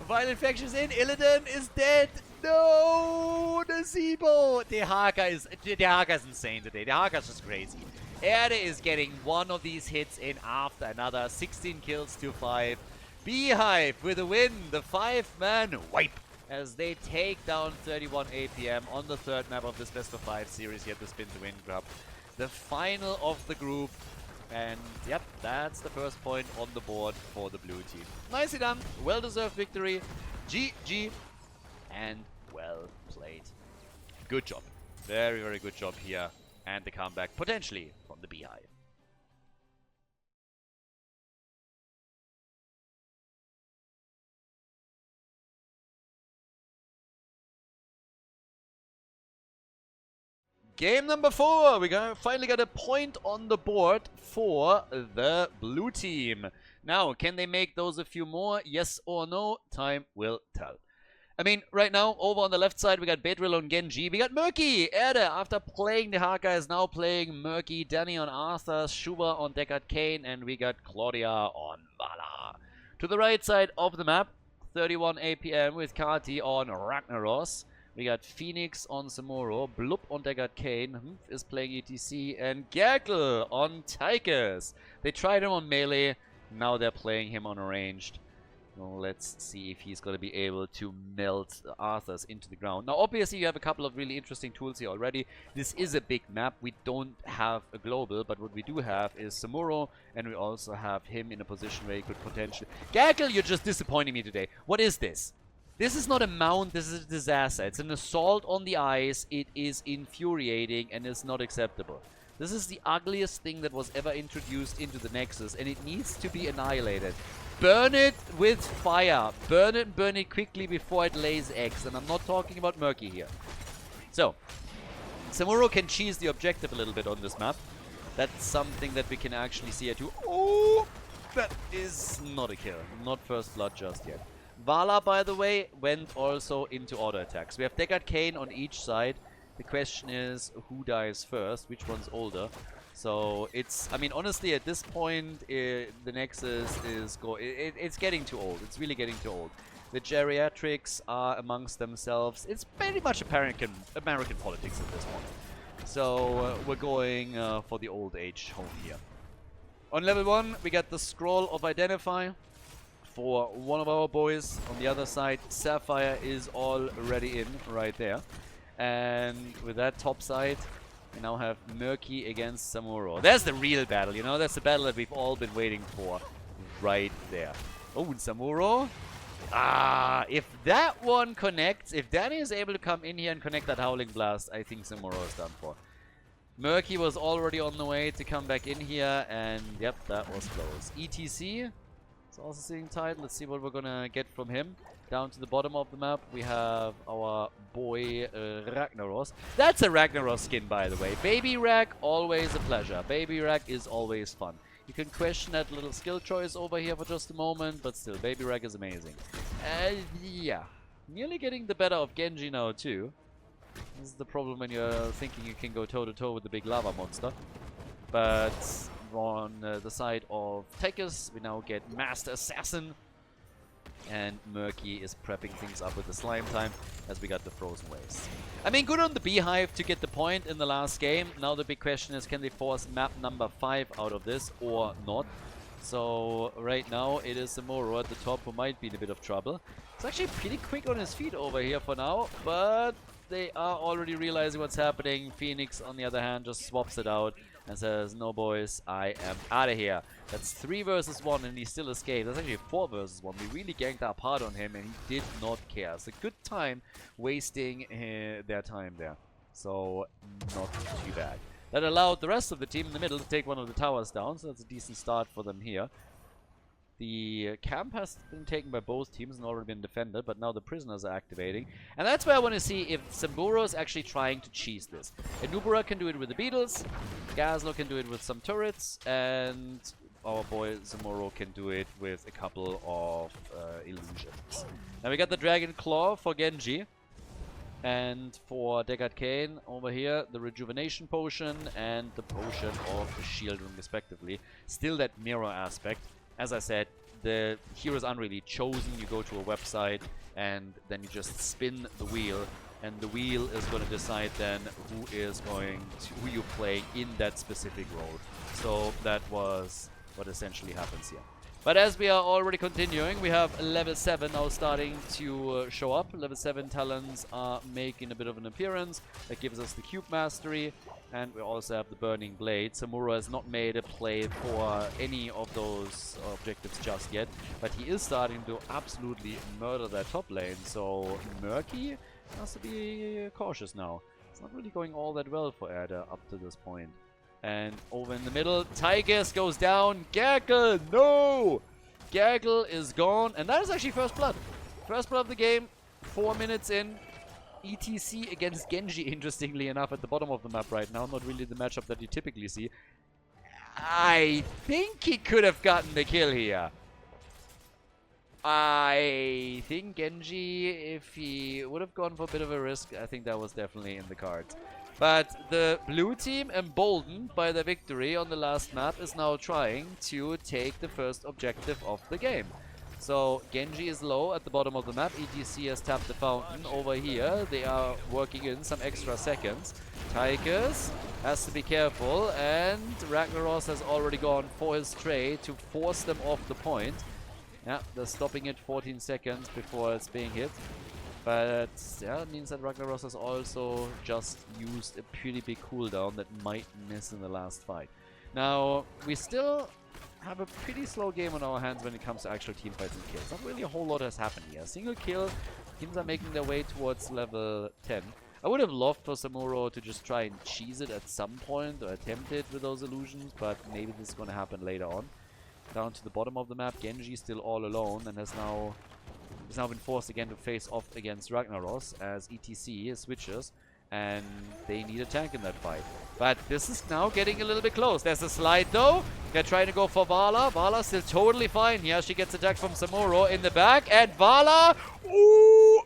S1: Vile Infection's in. Illidan is dead. No! gazebo! Dehaka is insane today. Dehaka's just crazy. Erde is getting one of these hits in after another. 16 kills to 5. Beehive with a win. The 5-man wipe as they take down 31 APM on the third map of this best of 5 series here at the Spin to Win Cup. The final of the group. And yep, that's the first point on the board for the blue team. Nicely done. Well-deserved victory. GG. And well played. Good job. Very, very good job here. And the comeback potentially from the Beehive. Game number 4. We finally got a point on the board for the blue team. Now, can they make those a few more? Yes or no? Time will tell. I mean, right now, over on the left side, we got Bedrill on Genji. We got Murky. Erde, after playing the Haka, is now playing Murky. Danny on Arthur. Shuba on Deckard Kane. And we got Claudia on Vala. To the right side of the map, 31 APM with Kati on Ragnaros. We got Phoenix on Samuro, Blub on Deckard Kane, is playing ETC, and Gerkel on Tychus. They tried him on melee, now they're playing him on ranged. Well, let's see if he's going to be able to melt Arthurs into the ground. Now, obviously, you have a couple of really interesting tools here already. This is a big map. We don't have a global, but what we do have is Samuro, and we also have him in a position where he could potentially... Gerkel, you're just disappointing me today. What is this? This is not a mount, this is a disaster. It's an assault on the ice. It is infuriating and it's not acceptable. This is the ugliest thing that was ever introduced into the Nexus and it needs to be annihilated. Burn it with fire. Burn it and burn it quickly before it lays eggs. And I'm not talking about Murky here. So, Samuro can cheese the objective a little bit on this map. That's something that we can actually see here too. Oh, that is not a kill. Not first blood just yet. Vala, by the way, went also into auto attacks. We have Deckard Kane on each side. The question is, who dies first? Which one's older? So, it's... I mean, honestly, at this point, the Nexus is... it's getting too old. It's really getting too old. The geriatrics are amongst themselves. It's very much American politics at this point. So, we're going for the old age home here. On level 1, we got the Scroll of Identify for one of our boys. On the other side, Sapphire is already in right there. And with that top side, we now have Murky against Samuro. There's the real battle, you know? That's the battle that we've all been waiting for right there. Oh, and Samuro. Ah, if that one connects, if Danny is able to come in here and connect that Howling Blast, I think Samuro is done for. Murky was already on the way to come back in here, and yep, that was close. ETC. Also sitting tight. Let's see what we're gonna get from him. Down to the bottom of the map, we have our boy Ragnaros. That's a Ragnaros skin, by the way. Baby Rag, always a pleasure. Baby Rag is always fun. You can question that little skill choice over here for just a moment, but still, Baby Rag is amazing. Yeah. Nearly getting the better of Genji now, too. This is the problem when you're thinking you can go toe-to-toe with the big lava monster. But... on the side of Tychus, we now get Master Assassin. And Murky is prepping things up with the Slime Time as we got the Frozen Waste. I mean, good on the Beehive to get the point in the last game. Now the big question is, can they force map number 5 out of this or not? So right now it is Samuro at the top who might be in a bit of trouble. It's actually pretty quick on his feet over here for now, but they are already realizing what's happening. Phoenix, on the other hand, just swaps it out and says, no boys, I am out of here. That's 3 versus 1 and he still escaped. That's actually 4 versus 1. We really ganked up hard on him and he did not care. It's a good time wasting their time there. So, not too bad. That allowed the rest of the team in the middle to take one of the towers down, so that's a decent start for them here. The camp has been taken by both teams and already been defended, but now the prisoners are activating. And that's where I want to see if Samuro is actually trying to cheese this. Anubura can do it with the Beetles, Gazlo can do it with some turrets, and our boy Samuro can do it with a couple of illusions. Now we got the Dragon Claw for Genji. And for Deckard Kane over here, the Rejuvenation Potion and the Potion of Shield Room respectively. Still that mirror aspect. As I said, the heroes aren't really chosen. You go to a website and then you just spin the wheel and the wheel is going to decide then who you play in that specific role. So that was what essentially happens here. But as we are already continuing, we have level 7 now starting to show up. Level 7 talents are making a bit of an appearance. That gives us the Cube Mastery, and we also have the Burning Blade. Samuro has not made a play for any of those objectives just yet, but he is starting to absolutely murder that top lane. So Murky has to be cautious now. It's not really going all that well for Erde up to this point. And over in the middle, Tigers goes down. Gaggle, no! Gaggle is gone. And that is actually first blood. First blood of the game, 4 minutes in. ETC against Genji, interestingly enough, at the bottom of the map right now. Not really the matchup that you typically see. I think he could have gotten the kill here. I think Genji, if he would have gone for a bit of a risk, I think that was definitely in the cards. But the blue team, emboldened by the victory on the last map, is now trying to take the first objective of the game. So Genji is low at the bottom of the map. ETC has tapped the fountain over here. They are working in some extra seconds. Tigers has to be careful, and Ragnaros has already gone for his tray to force them off the point. Yeah, they're stopping it 14 seconds before it's being hit. But yeah, it means that Ragnaros has also just used a pretty big cooldown that might miss in the last fight. Now, we still have a pretty slow game on our hands when it comes to actual team fights and kills. Not really a whole lot has happened here. Single kill, teams are making their way towards level 10. I would have loved for Samuro to just try and cheese it at some point or attempt it with those illusions, but maybe this is going to happen later on. Down to the bottom of the map, Genji still all alone and has now been forced again to face off against Ragnaros as ETC switches, and they need a tank in that fight. But this is now getting a little bit close. There's a slide though. They're trying to go for Vala. Vala still totally fine here. She gets attacked from Samuro in the back, and Vala, ooh,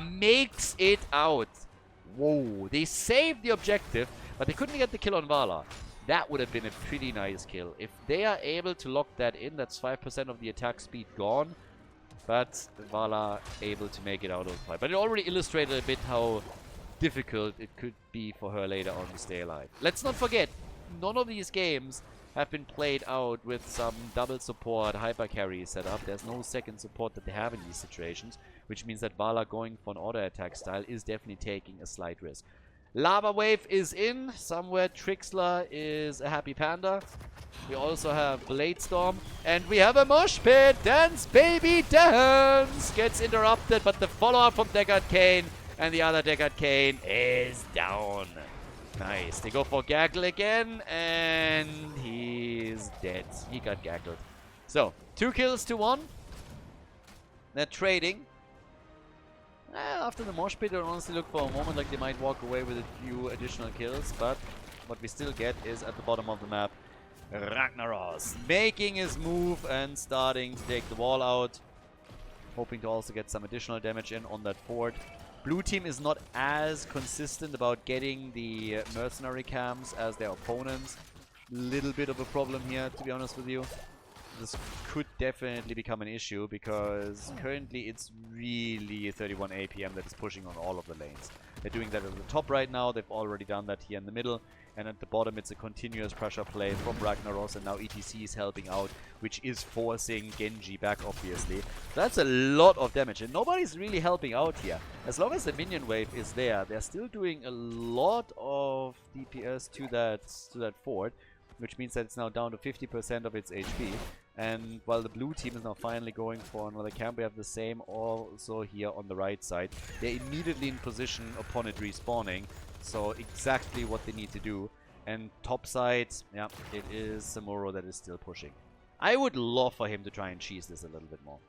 S1: makes it out. Whoa, they saved the objective, but they couldn't get the kill on Vala. That would have been a pretty nice kill. If they are able to lock that in, that's 5% of the attack speed gone. But Vala able to make it out of the fight. But it already illustrated a bit how difficult it could be for her later on to stay alive. Let's not forget, none of these games have been played out with some double support hyper carry set up. There's no second support that they have in these situations, which means that Vala going for an auto attack style is definitely taking a slight risk. Lava Wave is in. Somewhere Trixler is a happy panda. We also have Blade Storm. And we have a mosh pit. Dance, baby, dance! Gets interrupted, but the follow-up from Deckard Cain. And the other Deckard Cain is down. Nice. They go for Gaggle again. And he's dead. He got gaggled. So, 2 kills to 1. They're trading. After the mosh pit, I honestly look for a moment like they might walk away with a few additional kills, but what we still get is at the bottom of the map, Ragnaros making his move and starting to take the wall out, hoping to also get some additional damage in on that fort. Blue team is not as consistent about getting the mercenary camps as their opponents. Little bit of a problem here, to be honest with you. This could definitely become an issue because currently it's really 31 APM that is pushing on all of the lanes. They're doing that at the top right now. They've already done that here in the middle. And at the bottom it's a continuous pressure play from Ragnaros, and now ETC is helping out, which is forcing Genji back, obviously. That's a lot of damage, and nobody's really helping out here. As long as the minion wave is there, they're still doing a lot of DPS to that fort, which means that it's now down to 50% of its HP. And while the blue team is now finally going for another camp, we have the same also here on the right side. They're immediately in position upon it respawning, so exactly what they need to do. And top side, yeah, it is Samuro that is still pushing. I would love for him to try and cheese this a little bit more.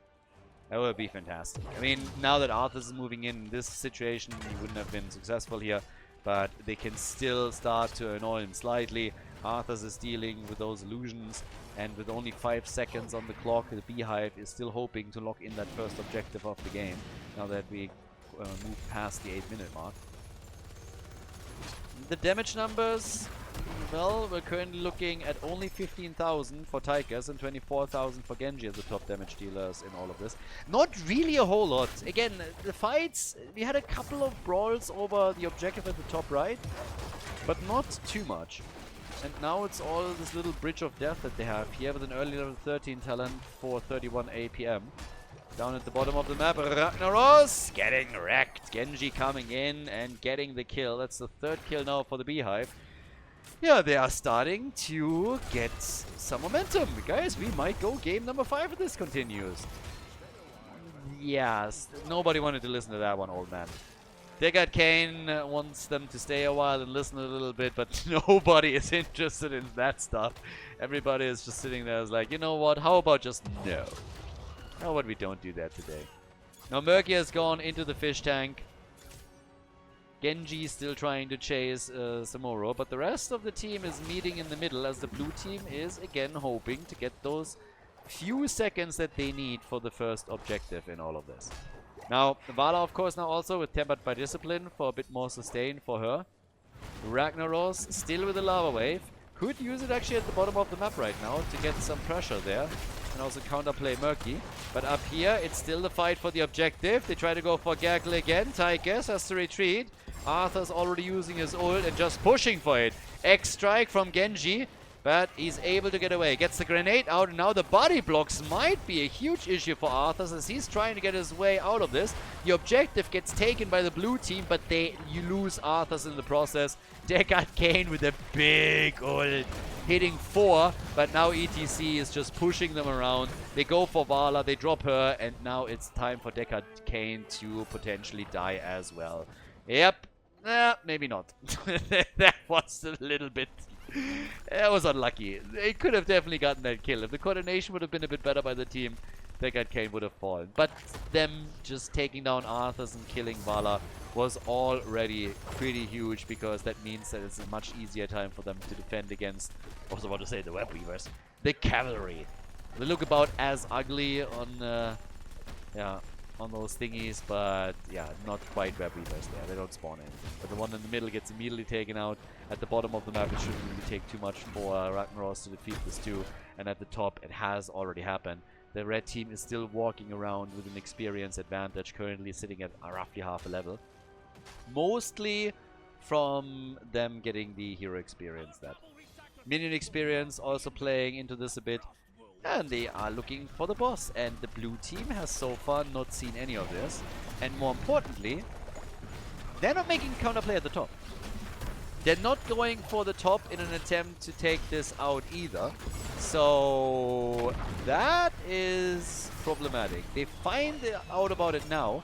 S1: That would be fantastic. I mean, now that Arthas is moving in this situation, he wouldn't have been successful here, but they can still start to annoy him slightly. Arthas is dealing with those illusions, and with only 5 seconds on the clock, the Beehive is still hoping to lock in that first objective of the game, now that we move past the 8-minute mark. The damage numbers, well, we're currently looking at only 15,000 for Tigers and 24,000 for Genji as the top damage dealers in all of this. Not really a whole lot. Again, the fights, we had a couple of brawls over the objective at the top right, but not too much. And now it's all this little bridge of death that they have here with an early level 13 talent for 31 APM. Down at the bottom of the map, Ragnaros getting wrecked. Genji coming in and getting the kill. That's the third kill now for the Beehive. Yeah, they are starting to get some momentum. Guys, we might go game number 5 if this continues. Yes, nobody wanted to listen to that one, old man. Deckard Cain wants them to stay a while and listen a little bit, but nobody is interested in that stuff. Everybody is just sitting there, is like, you know what, how about just no? How about we don't do that today? Now Murky has gone into the fish tank. Genji still trying to chase Samuro, but the rest of the team is meeting in the middle as the blue team is again hoping to get those few seconds that they need for the first objective in all of this. Now, Vala, of course, now also with Tempered by Discipline for a bit more sustain for her. Ragnaros still with the Lava Wave. Could use it actually at the bottom of the map right now to get some pressure there. And also counterplay Murky. But up here, it's still the fight for the objective. They try to go for Gaggle again. Tigers has to retreat. Arthur's already using his ult and just pushing for it. X-Strike from Genji. But he's able to get away. Gets the grenade out, and now the body blocks might be a huge issue for Arthur as he's trying to get his way out of this. The objective gets taken by the blue team, but you lose Arthur's in the process. Deckard Cain with a big ult, hitting 4, but now ETC is just pushing them around. They go for Vala, they drop her, and now it's time for Deckard Cain to potentially die as well. Yep, maybe not. That was a little bit... That was unlucky. They could have definitely gotten that kill. If the coordination would have been a bit better by the team, Deckard Cain would have fallen. But them just taking down Arthurs and killing Vala was already pretty huge, because that means that it's a much easier time for them to defend against, I was about to say the Web Weavers, the cavalry. They look about as ugly on, on those thingies, but yeah, not quite Web Weavers there. They don't spawn in. But the one in the middle gets immediately taken out. At the bottom of the map, it shouldn't really take too much for Ragnaros to defeat this too. And at the top, it has already happened. The red team is still walking around with an experience advantage, currently sitting at roughly half a level. Mostly from them getting the hero experience. That minion experience also playing into this a bit. And they are looking for the boss. And the blue team has so far not seen any of this. And more importantly, they're not making counterplay at the top. They're not going for the top in an attempt to take this out either. So that is problematic. They find out about it now.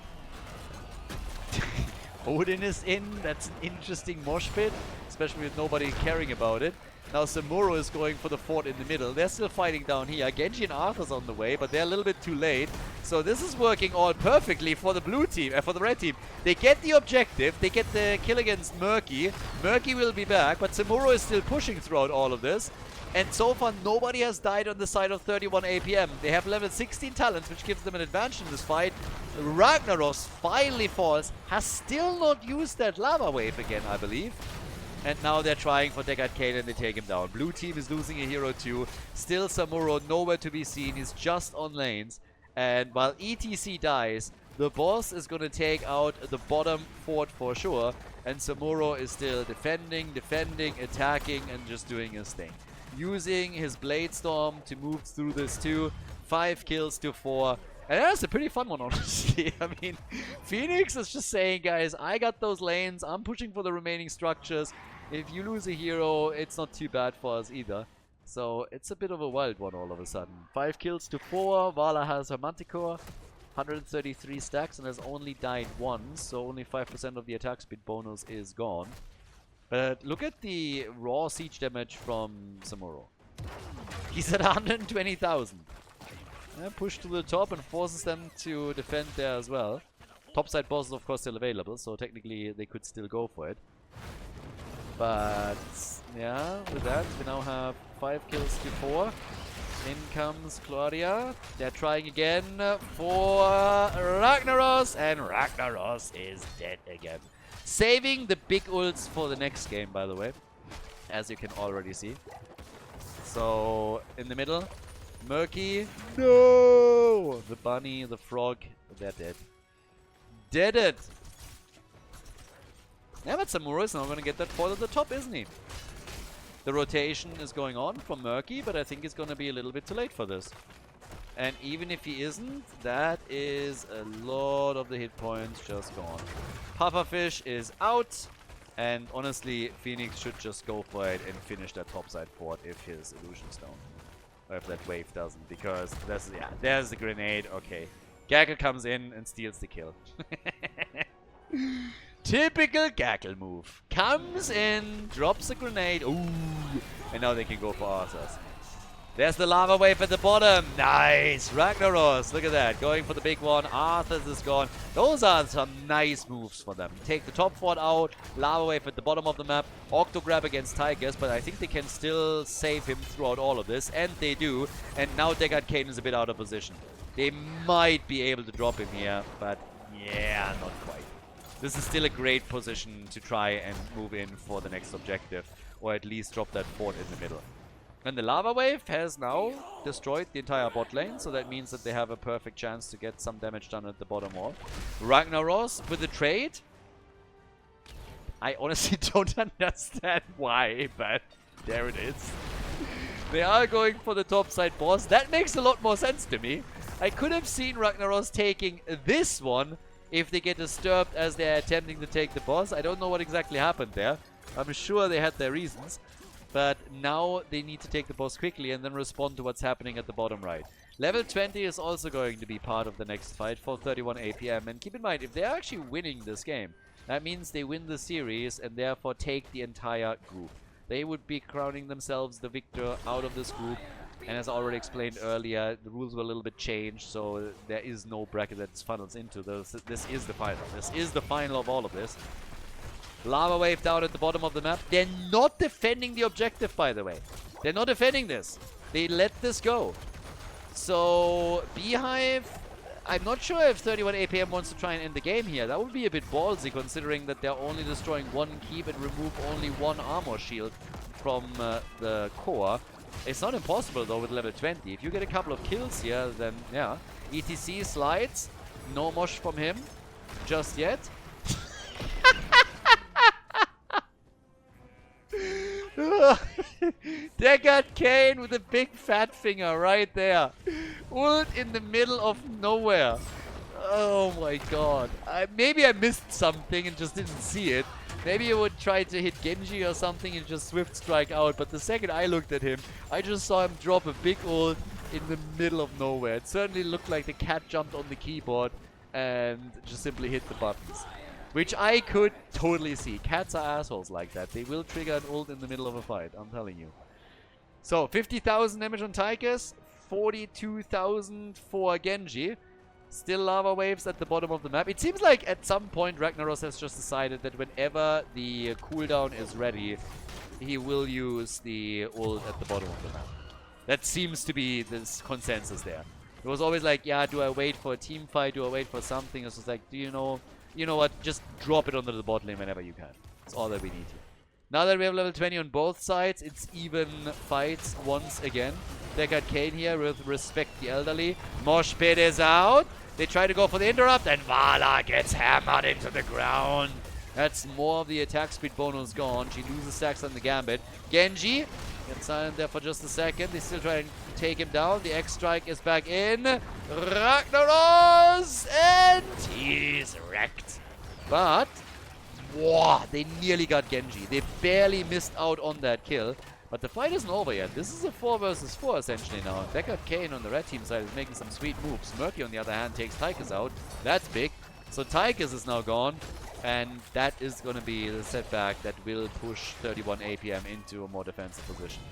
S1: Odin is in. That's an interesting mosh pit, especially with nobody caring about it. Now Samuro is going for the fort in the middle. They're still fighting down here. Genji and Arthur's on the way, but they're a little bit too late. So this is working all perfectly for the blue team, for the red team. They get the objective. They get the kill against Murky. Murky will be back, but Samuro is still pushing throughout all of this. And so far, nobody has died on the side of 31 APM. They have level 16 talents, which gives them an advantage in this fight. Ragnaros finally falls. Has still not used that lava wave again, I believe. And now they're trying for Deckard Cain and they take him down. Blue team is losing a hero too. Still Samuro nowhere to be seen. He's just on lanes. And while ETC dies, the boss is going to take out the bottom fort for sure. And Samuro is still defending, attacking, and just doing his thing. Using his Blade Storm to move through this too. 5 kills to 4. And that's a pretty fun one, honestly. I mean, Phoenix is just saying, guys, I got those lanes. I'm pushing for the remaining structures. If you lose a hero, it's not too bad for us either. So it's a bit of a wild one all of a sudden. 5 kills to 4. Vala has her Manticore. 133 stacks and has only died once. So only 5% of the attack speed bonus is gone. But look at the raw siege damage from Samuro. He's at 120,000. Push to the top and forces them to defend there as well. Topside boss is of course still available, so technically they could still go for it. But yeah, with that we now have 5 kills to 4. In comes Claudia. They're trying again for Ragnaros, and Ragnaros is dead again. Saving the big ults for the next game, by the way. as you can already see. So, in the middle, Murky. No! The bunny, the frog, they're dead. Did it! Yeah, but Samura is now going to get that fort at the top, isn't he? The rotation is going on from Murky, but I think it's going to be a little bit too late for this. And even if he isn't, that is a lot of the hit points just gone. Pufferfish is out. And honestly, Phoenix should just go for it and finish that topside fort if his illusions don't. Or if that wave doesn't. Because there's the grenade. Okay. Gaggle comes in and steals the kill. Typical Gaggle move. Comes in, drops a grenade. Ooh. And now they can go for Arthas. There's the lava wave at the bottom. Nice. Ragnaros. Look at that. Going for the big one. Arthas is gone. Those are some nice moves for them. Take the top fort out. Lava wave at the bottom of the map. Octo grab against Tigers. But I think they can still save him throughout all of this. And they do. And now Deckard Cain is a bit out of position. They might be able to drop him here. But yeah, not quite. This is still a great position to try and move in for the next objective. Or at least drop that fort in the middle. And the lava wave has now destroyed the entire bot lane, so that means that they have a perfect chance to get some damage done at the bottom wall. Ragnaros with the trade. I honestly don't understand why, but there it is. They are going for the topside boss. That makes a lot more sense to me. I could have seen Ragnaros taking this one if they get disturbed as they're attempting to take the boss. I don't know what exactly happened there. I'm sure they had their reasons. But now they need to take the boss quickly and then respond to what's happening at the bottom right. Level 20 is also going to be part of the next fight for 31 APM. And keep in mind, if they're actually winning this game, that means they win the series and therefore take the entire group. They would be crowning themselves the victor out of this group. And as I already explained earlier, the rules were a little bit changed, so there is no bracket that funnels into this. This is the final. This is the final of all of this. Lava wave down at the bottom of the map. They're not defending the objective, by the way. They're not defending this. They let this go. So, Beehive, I'm not sure if 31 APM wants to try and end the game here. That would be a bit ballsy, considering that they're only destroying one keep and remove only one armor shield from the core. It's not impossible, though, with level 20. If you get a couple of kills here, then, yeah. ETC slides. No mosh from him. Just yet. Deckard Cain with a big fat finger right there. Ult in the middle of nowhere. Oh my god. Maybe I missed something and just didn't see it. Maybe I would try to hit Genji or something and just swift strike out. But the second I looked at him, I just saw him drop a big ult in the middle of nowhere. It certainly looked like the cat jumped on the keyboard and just simply hit the buttons. Which I could totally see. Cats are assholes like that. They will trigger an ult in the middle of a fight, I'm telling you. So, 50,000 damage on Tychus, 42,000 for Genji. Still lava waves at the bottom of the map. It seems like at some point Ragnaros has just decided that whenever the cooldown is ready, he will use the ult at the bottom of the map. That seems to be this consensus there. It was always like, yeah, do I wait for a team fight? Do I wait for something? It's just like, do you know what? Just drop it onto the bot lane whenever you can. That's all that we need here. Now that we have level 20 on both sides, it's even fights once again. Deckard Cain here with Respect the Elderly. Mosh Pit is out. They try to go for the interrupt, and Vala gets hammered into the ground. That's more of the attack speed bonus gone. She loses stacks on the Gambit. Genji gets silent there for just a second. They still try to take him down. The X-Strike is back in. Ragnaros! And he's wrecked. But, wow, they nearly got Genji. They barely missed out on that kill. But the fight isn't over yet. This is a 4 versus 4 essentially now. Deckard Cain on the red team side is making some sweet moves. Murky on the other hand takes Tychus out. That's big. So Tychus is now gone. And that is going to be the setback that will push 31 APM into a more defensive position.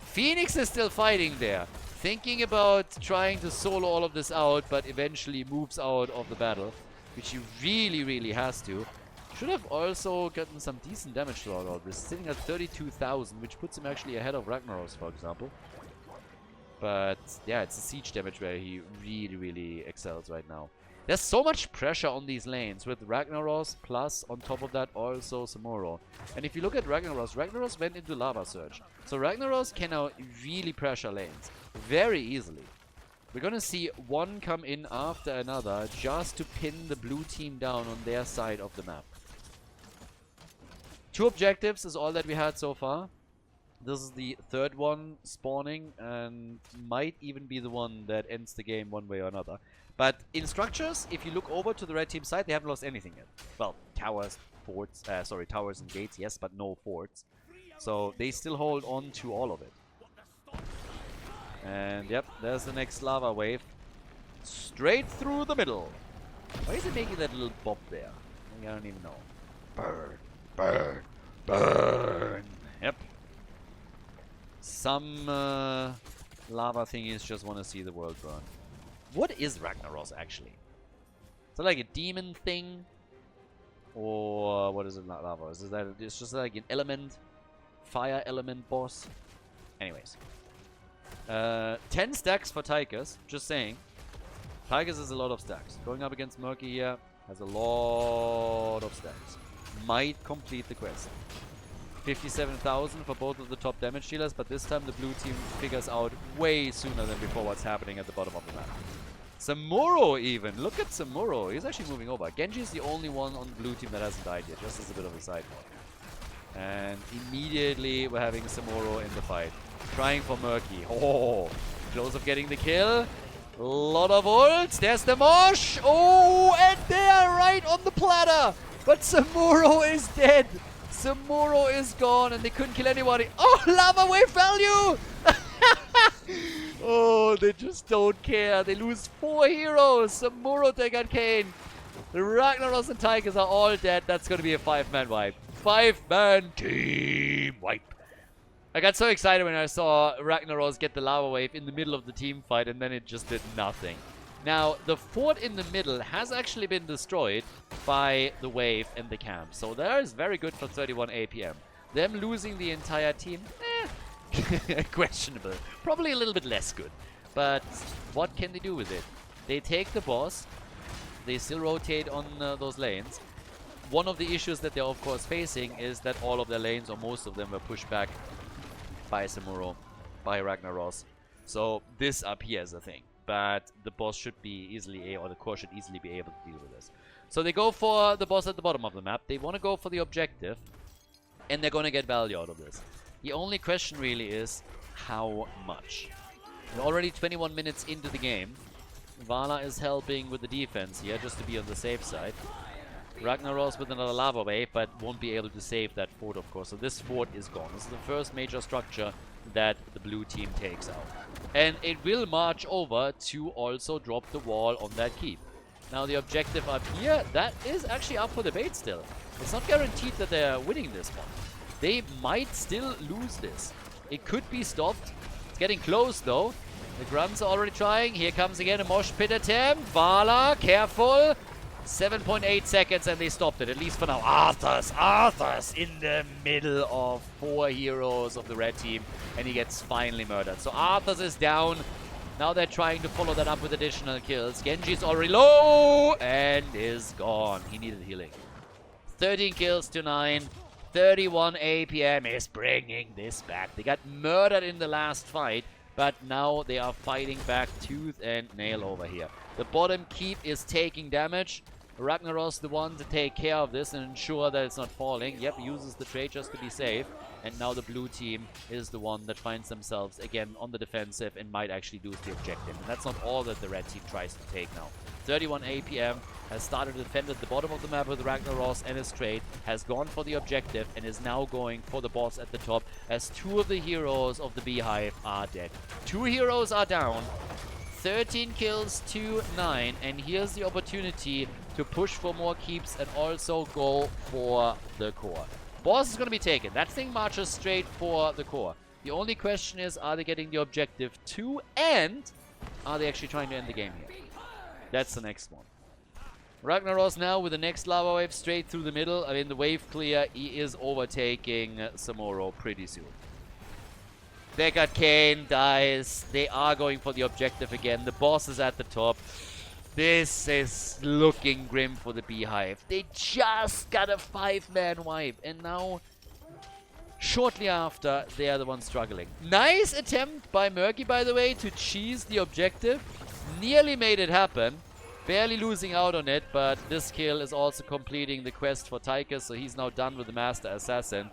S1: Phoenix is still fighting there. Thinking about trying to solo all of this out, but eventually moves out of the battle. Which he really, really has to. Should have also gotten some decent damage throughout all this. Sitting at 32,000, which puts him actually ahead of Ragnaros, for example. But yeah, it's the siege damage where he really, really excels right now. There's so much pressure on these lanes with Ragnaros plus on top of that also Samuro. And if you look at Ragnaros went into Lava Surge. So Ragnaros can now really pressure lanes very easily. We're gonna see one come in after another just to pin the blue team down on their side of the map. 2 objectives is all that we had so far. This is the 3rd one spawning and might even be the one that ends the game one way or another. But in structures, if you look over to the red team side, they haven't lost anything yet. Well, towers, forts, towers and gates, yes, but no forts. So they still hold on to all of it. And yep, there's the next lava wave. Straight through the middle. Why is it making that little bob there? I don't even know. Burn, burn, burn. Yep. Some lava thingies just want to see the world burn. What is Ragnaros actually? Is it like a demon thing? Or what is it, lava? Is that it's just like an element? Fire element boss? Anyways. 10 stacks for Tychus, just saying. Tychus is a lot of stacks. Going up against Murky here has a lot of stacks. Might complete the quest. 57,000 for both of the top damage dealers, but this time the blue team figures out way sooner than before what's happening at the bottom of the map. Samuro even! Look at Samuro! He's actually moving over. Genji is the only one on the blue team that hasn't died yet, just as a bit of a side note. And immediately we're having Samuro in the fight. Trying for Murky. Oh! Close of getting the kill. Lot of ults. There's the mosh! Oh! And they're right on the platter! But Samuro is dead! Samuro is gone and they couldn't kill anybody. Oh, lava wave value! Oh, they just don't care. They lose 4 heroes. Samuro, Tegan, Kane. The Ragnaros and Tychus are all dead. That's going to be a 5-man wipe. 5-man team wipe. I got so excited when I saw Ragnaros get the lava wave in the middle of the team fight and then it just did nothing. Now, the fort in the middle has actually been destroyed by the wave and the camp. So that is very good for 31 APM. Them losing the entire team, questionable. Probably a little bit less good. But what can they do with it? They take the boss. They still rotate on those lanes. One of the issues that they're of course facing is that all of their lanes, or most of them, were pushed back by Samuro, by Ragnaros. So this up here is a thing. But the boss should be easily, or the core should easily be able to deal with this. So they go for the boss at the bottom of the map. They want to go for the objective. And they're going to get value out of this. The only question really is, how much? We're already 21 minutes into the game. Vala is helping with the defense here, just to be on the safe side. Ragnaros with another lava wave, but won't be able to save that fort, of course. So this fort is gone. This is the first major structure that the blue team takes out. And it will march over to also drop the wall on that keep. Now the objective up here, that is actually up for debate still. It's not guaranteed that they're winning this one. They might still lose this. It could be stopped. It's getting close though. The Grunts are already trying. Here comes again a mosh pit attempt. Vala, careful. 7.8 seconds and they stopped it, at least for now. Arthas in the middle of 4 heroes of the red team and he gets finally murdered. So Arthas is down. Now they're trying to follow that up with additional kills. Genji's already low and is gone. He needed healing. 13 kills to 9. 31 APM is bringing this back. They got murdered in the last fight, but now they are fighting back tooth and nail over here. The bottom keep is taking damage. Ragnaros the one to take care of this and ensure that it's not falling. Yep, uses the trade just to be safe. And now the blue team is the one that finds themselves again on the defensive and might actually lose the objective. And that's not all that the red team tries to take now. 31 APM has started to defend at the bottom of the map with Ragnaros and his trade, has gone for the objective and is now going for the boss at the top as 2 of the heroes of the Beehive are dead. 2 heroes are down. 13 kills to 9, and here's the opportunity to push for more keeps and also go for the core. Boss is going to be taken. That thing marches straight for the core. The only question is, are they getting the objective too, and are they actually trying to end the game here? That's the next one. Ragnaros now with the next lava wave straight through the middle. I mean, the wave clear, he is overtaking Samuro pretty soon. Deckard Kane dies. They are going for the objective again. The boss is at the top. This is looking grim for the Beehive. They just got a 5-man wipe, and now, shortly after, they are the ones struggling. Nice attempt by Murky, by the way, to cheese the objective. Nearly made it happen. Barely losing out on it, but this kill is also completing the quest for Tychus, so he's now done with the Master Assassin.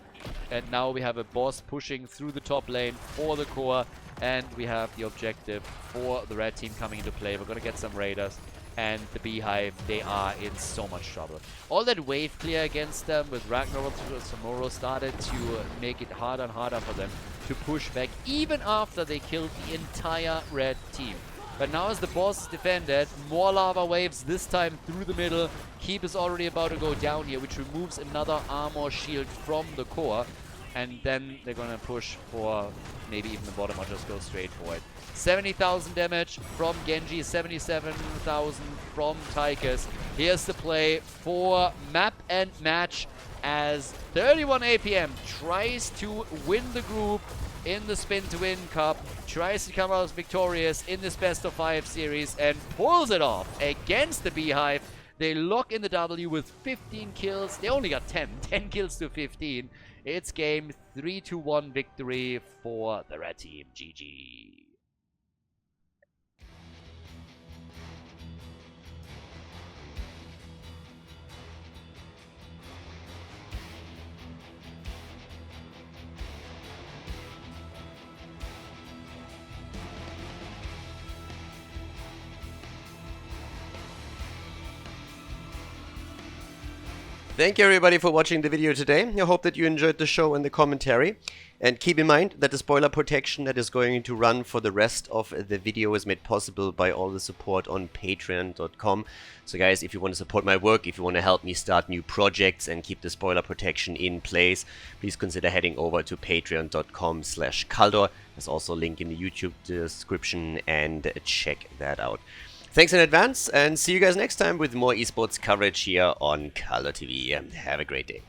S1: And now we have a boss pushing through the top lane for the core, and we have the objective for the red team coming into play. We're going to get some raiders, and the Beehive, they are in so much trouble. All that wave clear against them with Ragnarok tomorrow started to make it harder and harder for them to push back, even after they killed the entire red team. But now as the boss is defended, more lava waves, this time through the middle. Keep is already about to go down here, which removes another armor shield from the core. And then they're going to push for maybe even the bottom or just go straight for it. 70,000 damage from Genji, 77,000 from Tychus. Here's the play for map and match as 31 APM tries to win the group in the Spin to Win Cup, tries to come out victorious in this best of 5 series and pulls it off against the Beehive. They lock in the W with 15 kills. They only got 10 kills to 15. It's game 3-1 victory for the red team. GG.
S2: Thank you everybody for watching the video today. I hope that you enjoyed the show and the commentary. And keep in mind that the spoiler protection that is going to run for the rest of the video is made possible by all the support on patreon.com. So guys, if you want to support my work, if you want to help me start new projects and keep the spoiler protection in place, please consider heading over to patreon.com/Khaldor. There's also a link in the YouTube description, and check that out. Thanks in advance, and see you guys next time with more esports coverage here on Khaldor TV. Have a great day.